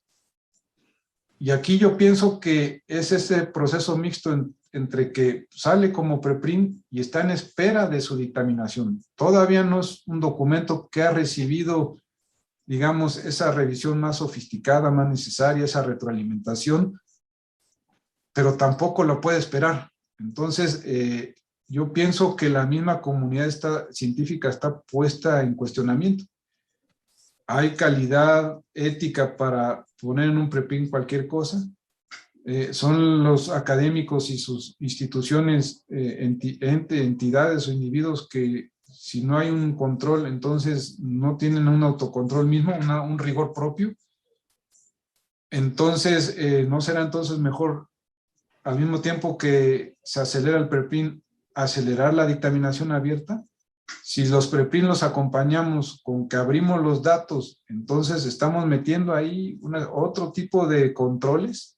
Y aquí yo pienso que es ese proceso mixto entre que sale como preprint y está en espera de su dictaminación. Todavía no es un documento que ha recibido, digamos, esa revisión más sofisticada, más necesaria, esa retroalimentación, pero tampoco lo puede esperar. Entonces, yo pienso que la misma comunidad científica está puesta en cuestionamiento. Hay calidad ética para poner en un preprint cualquier cosa. Son los académicos y sus instituciones, entidades o individuos que si no hay un control, entonces no tienen un autocontrol mismo, un rigor propio. Entonces, ¿no será entonces mejor, al mismo tiempo que se acelera el preprint, acelerar la dictaminación abierta? Si los preprint los acompañamos con que abrimos los datos, entonces estamos metiendo ahí otro tipo de controles,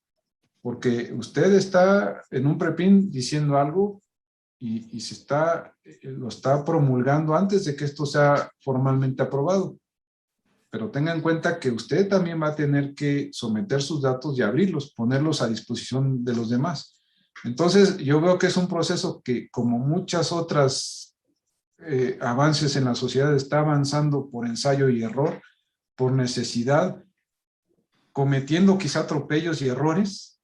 porque usted está en un preprint diciendo algo y lo está promulgando antes de que esto sea formalmente aprobado. Pero tenga en cuenta que usted también va a tener que someter sus datos y abrirlos, ponerlos a disposición de los demás. Entonces, yo veo que es un proceso que, como muchas otras avances en la sociedad, está avanzando por ensayo y error, por necesidad, cometiendo quizá atropellos y errores,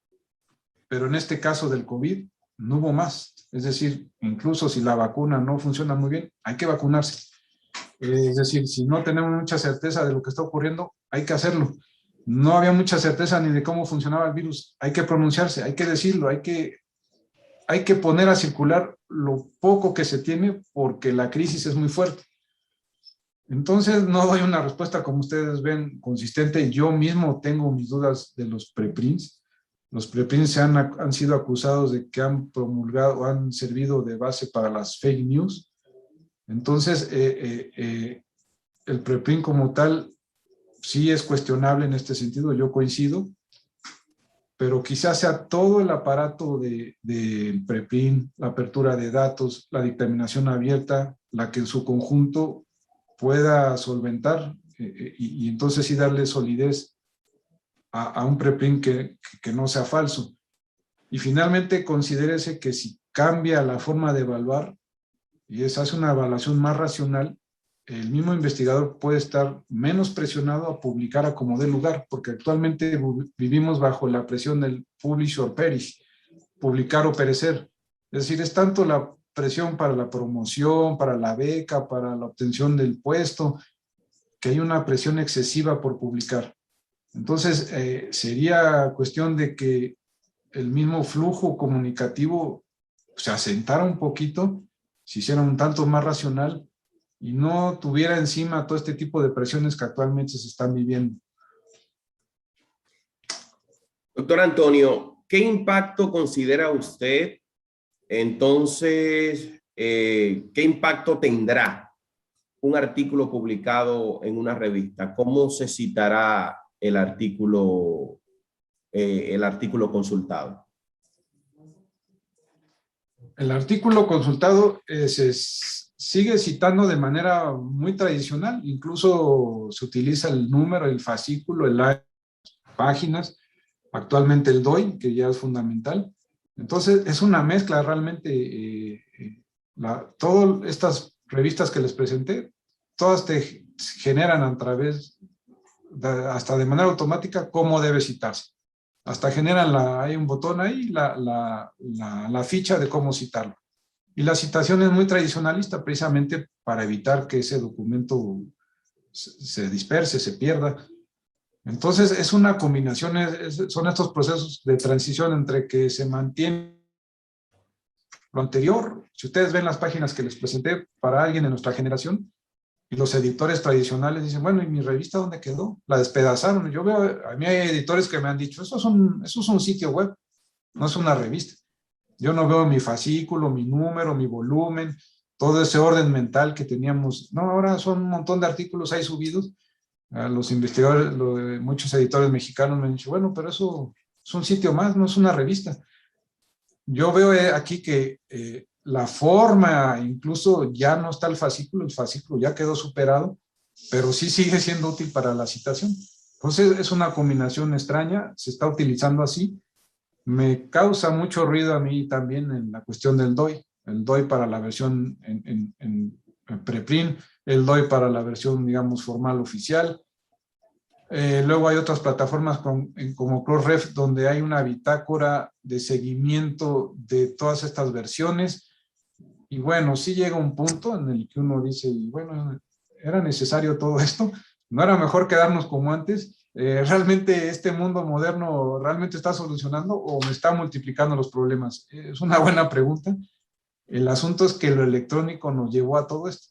pero en este caso del COVID no hubo más. Es decir, incluso si la vacuna no funciona muy bien, hay que vacunarse. Es decir, si no tenemos mucha certeza de lo que está ocurriendo, hay que hacerlo. No había mucha certeza ni de cómo funcionaba el virus, hay que pronunciarse, hay que decirlo, hay que poner a circular lo poco que se tiene porque la crisis es muy fuerte. Entonces no doy una respuesta, como ustedes ven, consistente. Yo mismo tengo mis dudas de los preprints. Los preprints han sido acusados de que han promulgado, han servido de base para las fake news. Entonces, el preprint como tal sí es cuestionable en este sentido, yo coincido, pero quizás sea todo el aparato del preprint, la apertura de datos, la dictaminación abierta, la que en su conjunto pueda solventar y entonces sí darle solidez a un preprint que no sea falso. Y finalmente considérese que si cambia la forma de evaluar y hace una evaluación más racional, el mismo investigador puede estar menos presionado a publicar a como dé lugar, porque actualmente vivimos bajo la presión del publish or perish, publicar o perecer. Es decir, es tanto la presión para la promoción, para la beca, para la obtención del puesto, que hay una presión excesiva por publicar. Entonces, sería cuestión de que el mismo flujo comunicativo se asentara un poquito, se hiciera un tanto más racional y no tuviera encima todo este tipo de presiones que actualmente se están viviendo. Doctor Antonio, ¿qué impacto considera usted entonces, qué impacto tendrá un artículo publicado en una revista? ¿Cómo se citará el artículo consultado? El artículo consultado se sigue citando de manera muy tradicional, incluso se utiliza el número, el fascículo, el páginas, actualmente el DOI, que ya es fundamental. Entonces es una mezcla realmente, todas estas revistas que les presenté, todas te generan a través, hasta de manera automática, cómo debe citarse. Hasta generan, hay un botón ahí, la ficha de cómo citarlo. Y la citación es muy tradicionalista, precisamente para evitar que ese documento se disperse, se pierda. Entonces es una combinación, son estos procesos de transición entre que se mantiene lo anterior. Si ustedes ven las páginas que les presenté para alguien de nuestra generación, y los editores tradicionales dicen, bueno, ¿y mi revista dónde quedó? La despedazaron. Yo veo, a mí hay editores que me han dicho, eso es un sitio web, no es una revista. Yo no veo mi fascículo, mi número, mi volumen, todo ese orden mental que teníamos. No, ahora son un montón de artículos ahí subidos. A los investigadores, muchos editores mexicanos me han dicho, bueno, pero eso es un sitio más, no es una revista. Yo veo aquí que la forma, incluso ya no está el fascículo ya quedó superado, pero sí sigue siendo útil para la citación. Entonces es una combinación extraña, se está utilizando así. Me causa mucho ruido a mí también en la cuestión del DOI. El DOI para la versión en preprint, el DOI para la versión, digamos, formal oficial. Luego hay otras plataformas como Crossref, donde hay una bitácora de seguimiento de todas estas versiones. Y bueno, sí llega un punto en el que uno dice, bueno, ¿era necesario todo esto? ¿No era mejor quedarnos como antes? ¿Realmente este mundo moderno realmente está solucionando o me está multiplicando los problemas? Es una buena pregunta. El asunto es que lo electrónico nos llevó a todo esto.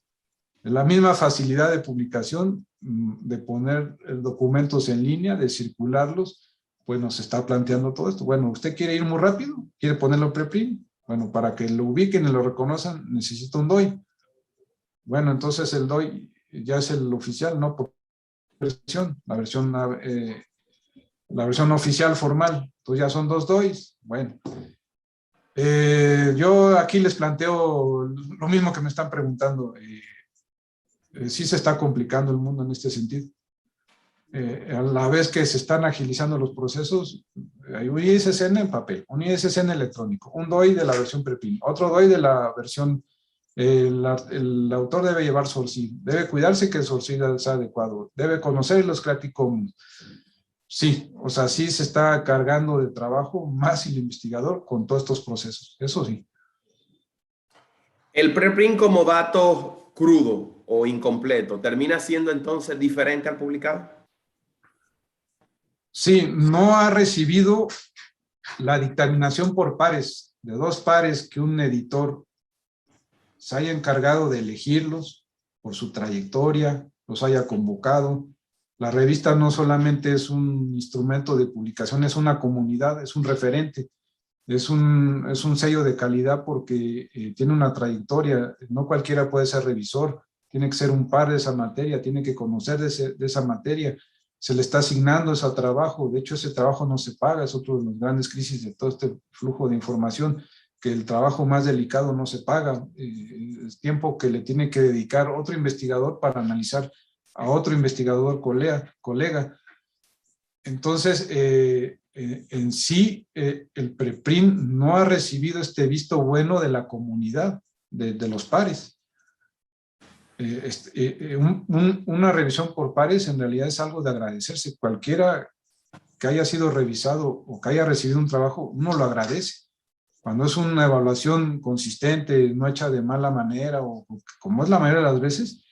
La misma facilidad de publicación, de poner documentos en línea, de circularlos, pues nos está planteando todo esto. Bueno, ¿usted quiere ir muy rápido? ¿Quiere ponerlo preprint? Bueno, para que lo ubiquen y lo reconozcan, necesita un DOI. Bueno, entonces el DOI ya es el oficial, no por versión, la versión oficial formal. Entonces ya son 2 DOIs. Bueno, yo aquí les planteo lo mismo que me están preguntando. Sí se está complicando el mundo en este sentido. A la vez que se están agilizando los procesos, hay un ISSN en papel, un ISSN electrónico, un DOI de la versión preprint, otro DOI de la versión, el autor debe llevar SORCID, debe cuidarse que el SORCID sea adecuado, debe conocer los Creative Commons. Sí, o sea, sí se está cargando de trabajo más el investigador con todos estos procesos, eso sí. El preprint como dato crudo o incompleto, ¿termina siendo entonces diferente al publicado? Sí, no ha recibido la dictaminación por pares, de 2 pares que un editor se haya encargado de elegirlos por su trayectoria, los haya convocado. La revista no solamente es un instrumento de publicación, es una comunidad, es un referente, es un sello de calidad porque tiene una trayectoria. No cualquiera puede ser revisor, tiene que ser un par de esa materia, tiene que conocer de esa materia. Se le está asignando ese trabajo, de hecho ese trabajo no se paga, es otro de las grandes crisis de todo este flujo de información, que el trabajo más delicado no se paga, es tiempo que le tiene que dedicar otro investigador para analizar a otro investigador colega. Entonces, en sí, el preprint no ha recibido este visto bueno de la comunidad, de los pares. Una revisión por pares en realidad es algo de agradecerse. Cualquiera que haya sido revisado o que haya recibido un trabajo, uno lo agradece. Cuando es una evaluación consistente, no hecha de mala manera o como es la mayoría de las veces,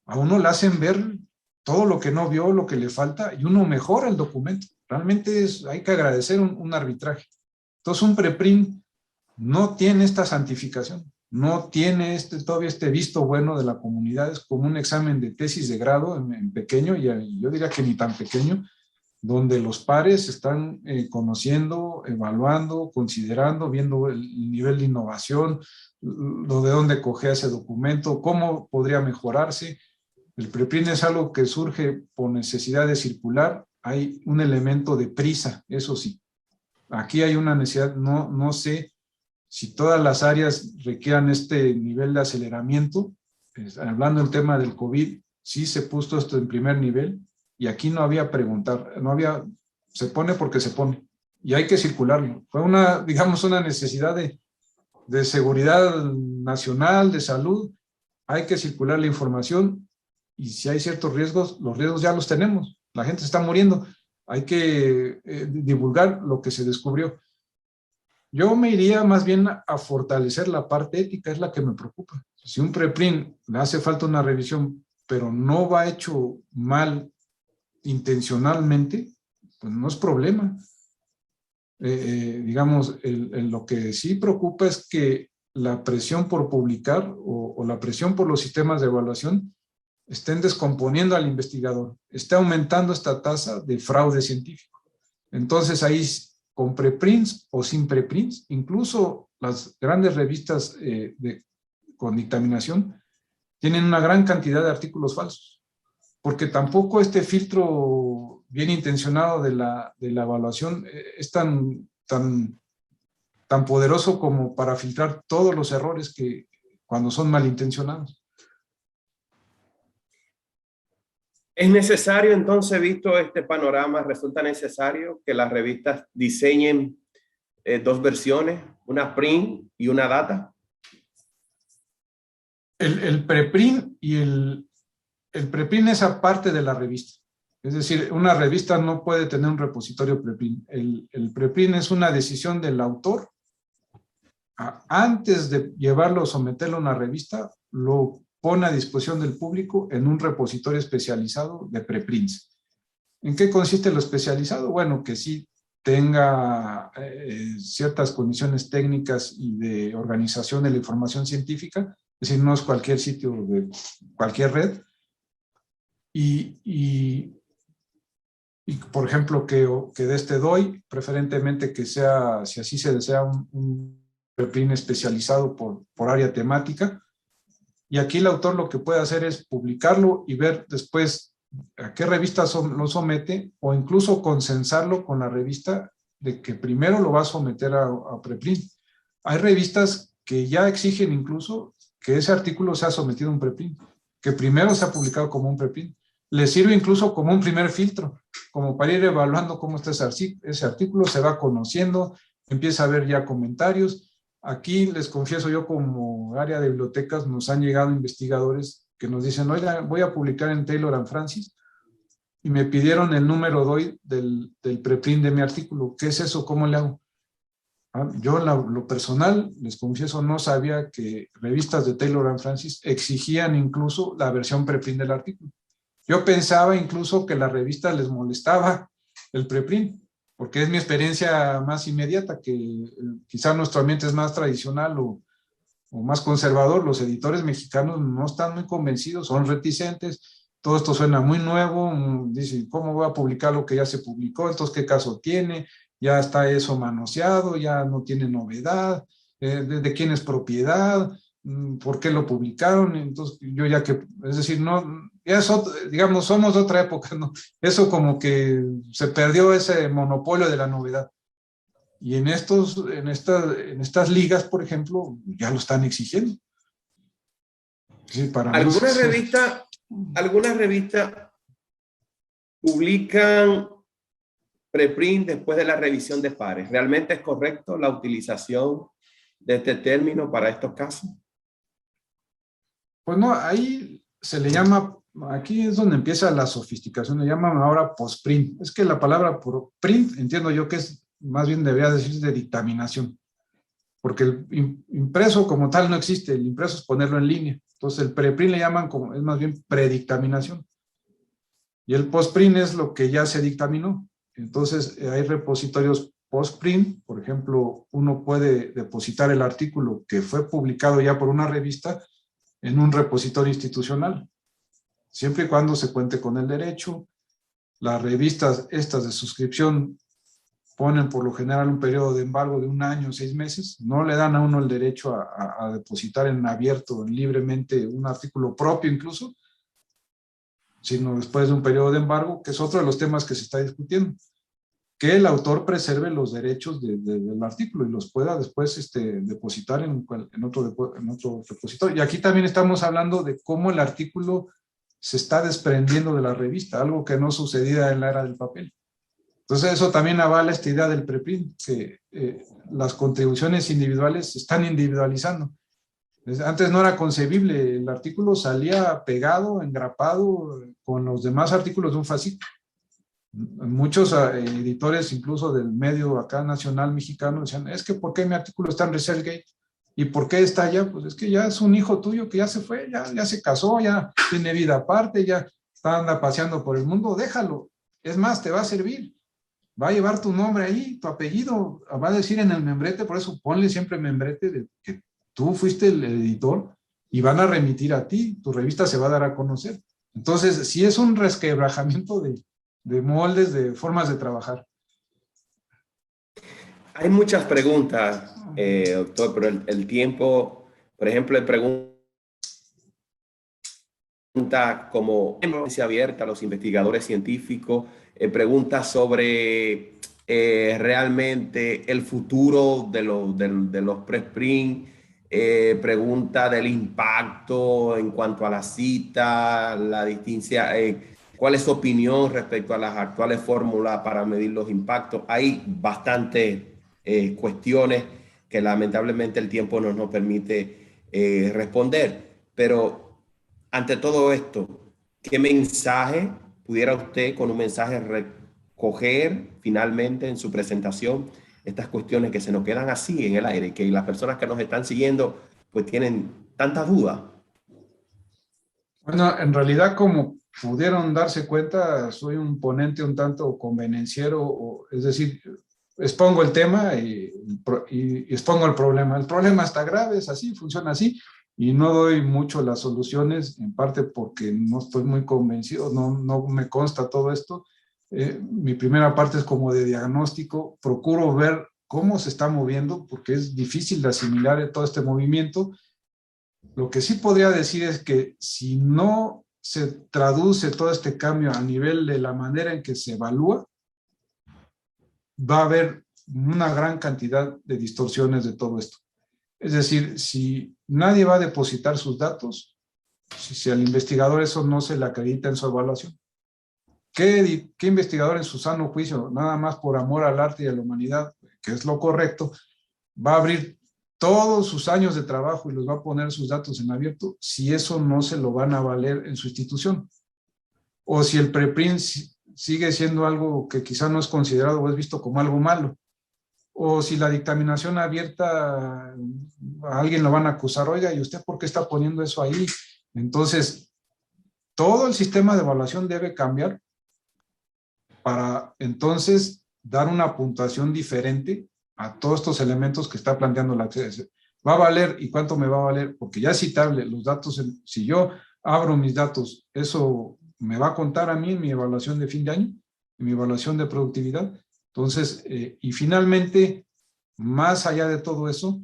a uno le hacen ver todo lo que no vio, lo que le falta y uno mejora el documento. Realmente hay que agradecer un arbitraje. Entonces un preprint no tiene esta santificación, no tiene todavía este visto bueno de la comunidad, es como un examen de tesis de grado en pequeño, y yo diría que ni tan pequeño, donde los pares están conociendo, evaluando, considerando, viendo el nivel de innovación, lo de dónde coge ese documento, cómo podría mejorarse. El preprint es algo que surge por necesidad de circular, hay un elemento de prisa, eso sí. Aquí hay una necesidad, no sé si todas las áreas requieran este nivel de aceleramiento. Hablando del tema del COVID, sí se puso esto en primer nivel, y aquí no había preguntar, se pone porque se pone, y hay que circularlo. Fue digamos, una necesidad de seguridad nacional, de salud, hay que circular la información, y si hay ciertos riesgos, los riesgos ya los tenemos, la gente se está muriendo, hay que divulgar lo que se descubrió. Yo me iría más bien a fortalecer la parte ética, es la que me preocupa. Si un preprint le hace falta una revisión, pero no va hecho mal intencionalmente, pues no es problema. Digamos, lo que sí preocupa es que la presión por publicar o la presión por los sistemas de evaluación estén descomponiendo al investigador, está aumentando esta tasa de fraude científico. Entonces ahí, con preprints o sin preprints, incluso las grandes revistas con dictaminación, tienen una gran cantidad de artículos falsos, porque tampoco este filtro bien intencionado de la evaluación es tan poderoso como para filtrar todos los errores que cuando son malintencionados. ¿Es necesario entonces, visto este panorama, resulta necesario que las revistas diseñen dos versiones, una print y una data? El preprint y el preprint es aparte de la revista. Es decir, una revista no puede tener un repositorio preprint. El preprint es una decisión del autor. Antes de llevarlo o someterlo a una revista, lo pone a disposición del público en un repositorio especializado de preprints. ¿En qué consiste lo especializado? Bueno, que sí tenga ciertas condiciones técnicas y de organización de la información científica, es decir, no es cualquier sitio de cualquier red, y por ejemplo, que de este doy, preferentemente que sea, si así se desea, un preprint especializado por área temática, y aquí el autor lo que puede hacer es publicarlo y ver después a qué revista lo somete, o incluso consensarlo con la revista de que primero lo va a someter a preprint. Hay revistas que ya exigen incluso que ese artículo sea sometido a un preprint, que primero sea publicado como un preprint. Le sirve incluso como un primer filtro, como para ir evaluando cómo está ese artículo, se va conociendo, empieza a haber ya comentarios. Aquí les confieso, yo como área de bibliotecas nos han llegado investigadores que nos dicen, oiga, voy a publicar en Taylor and Francis y me pidieron el número DOI del preprint de mi artículo. ¿Qué es eso? ¿Cómo le hago? Yo lo personal, les confieso, no sabía que revistas de Taylor and Francis exigían incluso la versión preprint del artículo. Yo pensaba incluso que la revista les molestaba el preprint, porque es mi experiencia más inmediata, que quizá nuestro ambiente es más tradicional o más conservador. Los editores mexicanos no están muy convencidos, son reticentes, todo esto suena muy nuevo, dicen, ¿cómo voy a publicar lo que ya se publicó? Entonces, ¿qué caso tiene? Ya está eso manoseado, ya no tiene novedad, ¿de quién es propiedad? ¿Por qué lo publicaron? Entonces, yo ya que, es decir, no, ya digamos, somos de otra época, ¿no? Eso como que se perdió ese monopolio de la novedad. Y en estas ligas, por ejemplo, ya lo están exigiendo. Sí, para mí ¿Algunas revistas publican preprint después de la revisión de pares? ¿Realmente es correcto la utilización de este término para estos casos? Pues no, ahí se le llama, aquí es donde empieza la sofisticación, le llaman ahora postprint. Es que la palabra por print, entiendo yo que es, más bien debería decir de dictaminación, porque el impreso como tal no existe, el impreso es ponerlo en línea. Entonces el preprint le llaman como, es más bien predictaminación. Y el postprint es lo que ya se dictaminó. Entonces hay repositorios postprint, por ejemplo, uno puede depositar el artículo que fue publicado ya por una revista en un repositorio institucional, siempre y cuando se cuente con el derecho. Las revistas estas de suscripción ponen por lo general un periodo de embargo de 1 año, 6 meses, no le dan a uno el derecho a depositar en abierto, libremente, un artículo propio incluso, sino después de un periodo de embargo, que es otro de los temas que se está discutiendo, que el autor preserve los derechos del artículo y los pueda después depositar en otro repositorio. Y aquí también estamos hablando de cómo el artículo se está desprendiendo de la revista, algo que no sucedía en la era del papel. Entonces eso también avala esta idea del preprint, que las contribuciones individuales se están individualizando. Antes no era concebible, el artículo salía pegado, engrapado con los demás artículos de un fascículo. Muchos editores, incluso del medio acá nacional mexicano, decían, es que ¿por qué mi artículo está en ResearchGate? ¿Y por qué está allá? Pues es que ya es un hijo tuyo que ya se fue, ya se casó, ya tiene vida aparte, ya anda paseando por el mundo, déjalo. Es más, te va a servir. Va a llevar tu nombre ahí, tu apellido, va a decir en el membrete, por eso ponle siempre membrete de que tú fuiste el editor y van a remitir a ti, tu revista se va a dar a conocer. Entonces, sí es un resquebrajamiento de moldes, de formas de trabajar. Hay muchas preguntas, doctor, pero el tiempo Por ejemplo, él pregunta como abierta a los investigadores científicos, pregunta sobre realmente el futuro de los preprint, pregunta del impacto en cuanto a la cita, la distinción, cuál es su opinión respecto a las actuales fórmulas para medir los impactos. Hay bastantes cuestiones que lamentablemente el tiempo no nos permite responder, pero ante todo esto, ¿qué mensaje pudiera usted con un mensaje recoger finalmente en su presentación estas cuestiones que se nos quedan así en el aire y que las personas que nos están siguiendo pues tienen tantas dudas? Bueno, en realidad, como pudieron darse cuenta, soy un ponente un tanto convenenciero, es decir, expongo el tema y expongo el problema. El problema está grave, es así, funciona así, y no doy mucho las soluciones, en parte porque no estoy muy convencido, no me consta todo esto. Mi primera parte es como de diagnóstico, procuro ver cómo se está moviendo, porque es difícil de asimilar todo este movimiento. Lo que sí podría decir es que si no se traduce todo este cambio a nivel de la manera en que se evalúa, va a haber una gran cantidad de distorsiones de todo esto. Es decir, si nadie va a depositar sus datos, si al investigador eso no se le acredita en su evaluación, ¿qué investigador en su sano juicio, nada más por amor al arte y a la humanidad, que es lo correcto, va a abrir todos sus años de trabajo y los va a poner sus datos en abierto si eso no se lo van a valer en su institución? O si el preprint sigue siendo algo que quizá no es considerado o es visto como algo malo. O si la dictaminación abierta, a alguien lo van a acusar, oiga, ¿y usted por qué está poniendo eso ahí? Entonces, todo el sistema de evaluación debe cambiar para entonces dar una puntuación diferente a todos estos elementos que está planteando la acceso. ¿Va a valer y cuánto me va a valer? Porque ya es citable los datos, si yo abro mis datos, eso me va a contar a mí en mi evaluación de fin de año, en mi evaluación de productividad. Entonces, y finalmente, más allá de todo eso,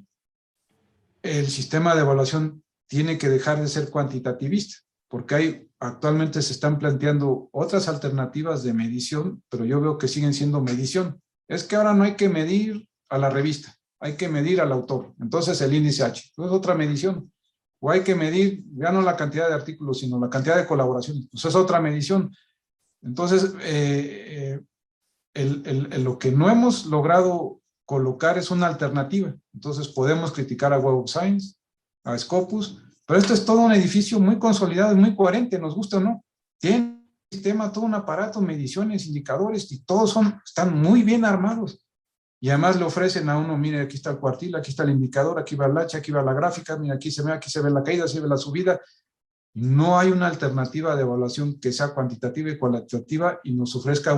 el sistema de evaluación tiene que dejar de ser cuantitativista, porque actualmente se están planteando otras alternativas de medición, pero yo veo que siguen siendo medición. Es que ahora no hay que medir a la revista, hay que medir al autor. Entonces el índice H, es otra medición. O hay que medir ya no la cantidad de artículos, sino la cantidad de colaboraciones. Pues es otra medición. Entonces, lo que no hemos logrado colocar es una alternativa. Entonces podemos criticar a Web of Science, a Scopus, pero esto es todo un edificio muy consolidado y muy coherente, nos gusta o no. Tiene un sistema, todo un aparato, mediciones, indicadores, y todos están muy bien armados. Y además le ofrecen a uno, mire, aquí está el cuartil, aquí está el indicador, aquí va el H, aquí va la gráfica, mira, aquí se ve la caída, se ve la subida. No hay una alternativa de evaluación que sea cuantitativa y cualitativa y nos ofrezca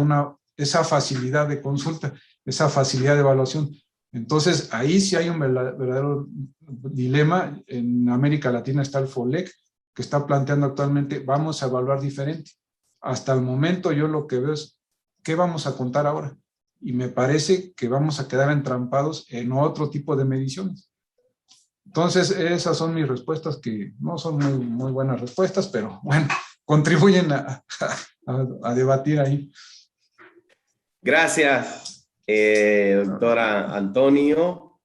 esa facilidad de consulta, esa facilidad de evaluación. Entonces, ahí sí hay un verdadero dilema. En América Latina está el FOLEC, que está planteando actualmente, vamos a evaluar diferente. Hasta el momento yo lo que veo es, ¿qué vamos a contar ahora? Y me parece que vamos a quedar entrampados en otro tipo de mediciones. Entonces, esas son mis respuestas, que no son muy buenas respuestas, pero bueno, contribuyen a debatir ahí. Gracias, doctora Antonio.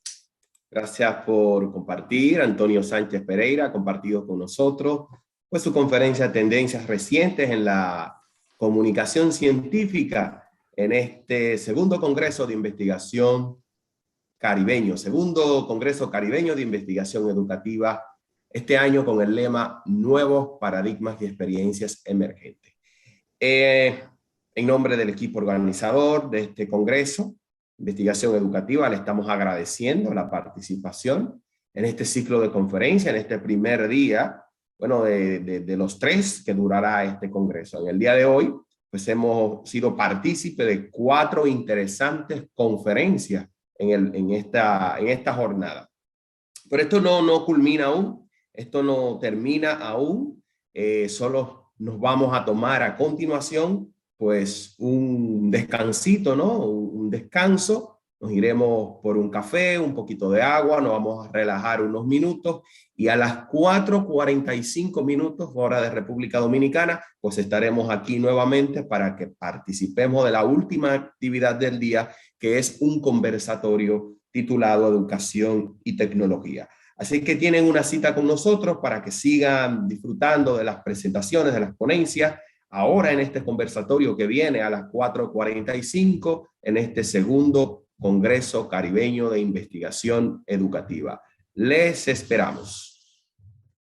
Gracias por compartir. Antonio Sánchez Pereira ha compartido con nosotros pues, su conferencia de tendencias recientes en la comunicación científica en este segundo Congreso de Investigación Caribeño, segundo Congreso Caribeño de Investigación Educativa, este año con el lema Nuevos Paradigmas y Experiencias Emergentes. En nombre del equipo organizador de este Congreso Investigación Educativa, le estamos agradeciendo la participación en este ciclo de conferencia, en este primer día, bueno, de los 3 que durará este Congreso. En el día de hoy, pues hemos sido partícipes de 4 interesantes conferencias en esta jornada. Pero esto no culmina aún, esto no termina aún, solo nos vamos a tomar a continuación pues un descansito, ¿no? Un descanso nos iremos por un café, un poquito de agua, nos vamos a relajar unos minutos y a las 4:45 minutos, hora de República Dominicana, pues estaremos aquí nuevamente para que participemos de la última actividad del día, que es un conversatorio titulado Educación y Tecnología. Así que tienen una cita con nosotros para que sigan disfrutando de las presentaciones, de las ponencias, ahora en este conversatorio que viene a las 4:45 en este segundo Congreso Caribeño de Investigación Educativa. Les esperamos.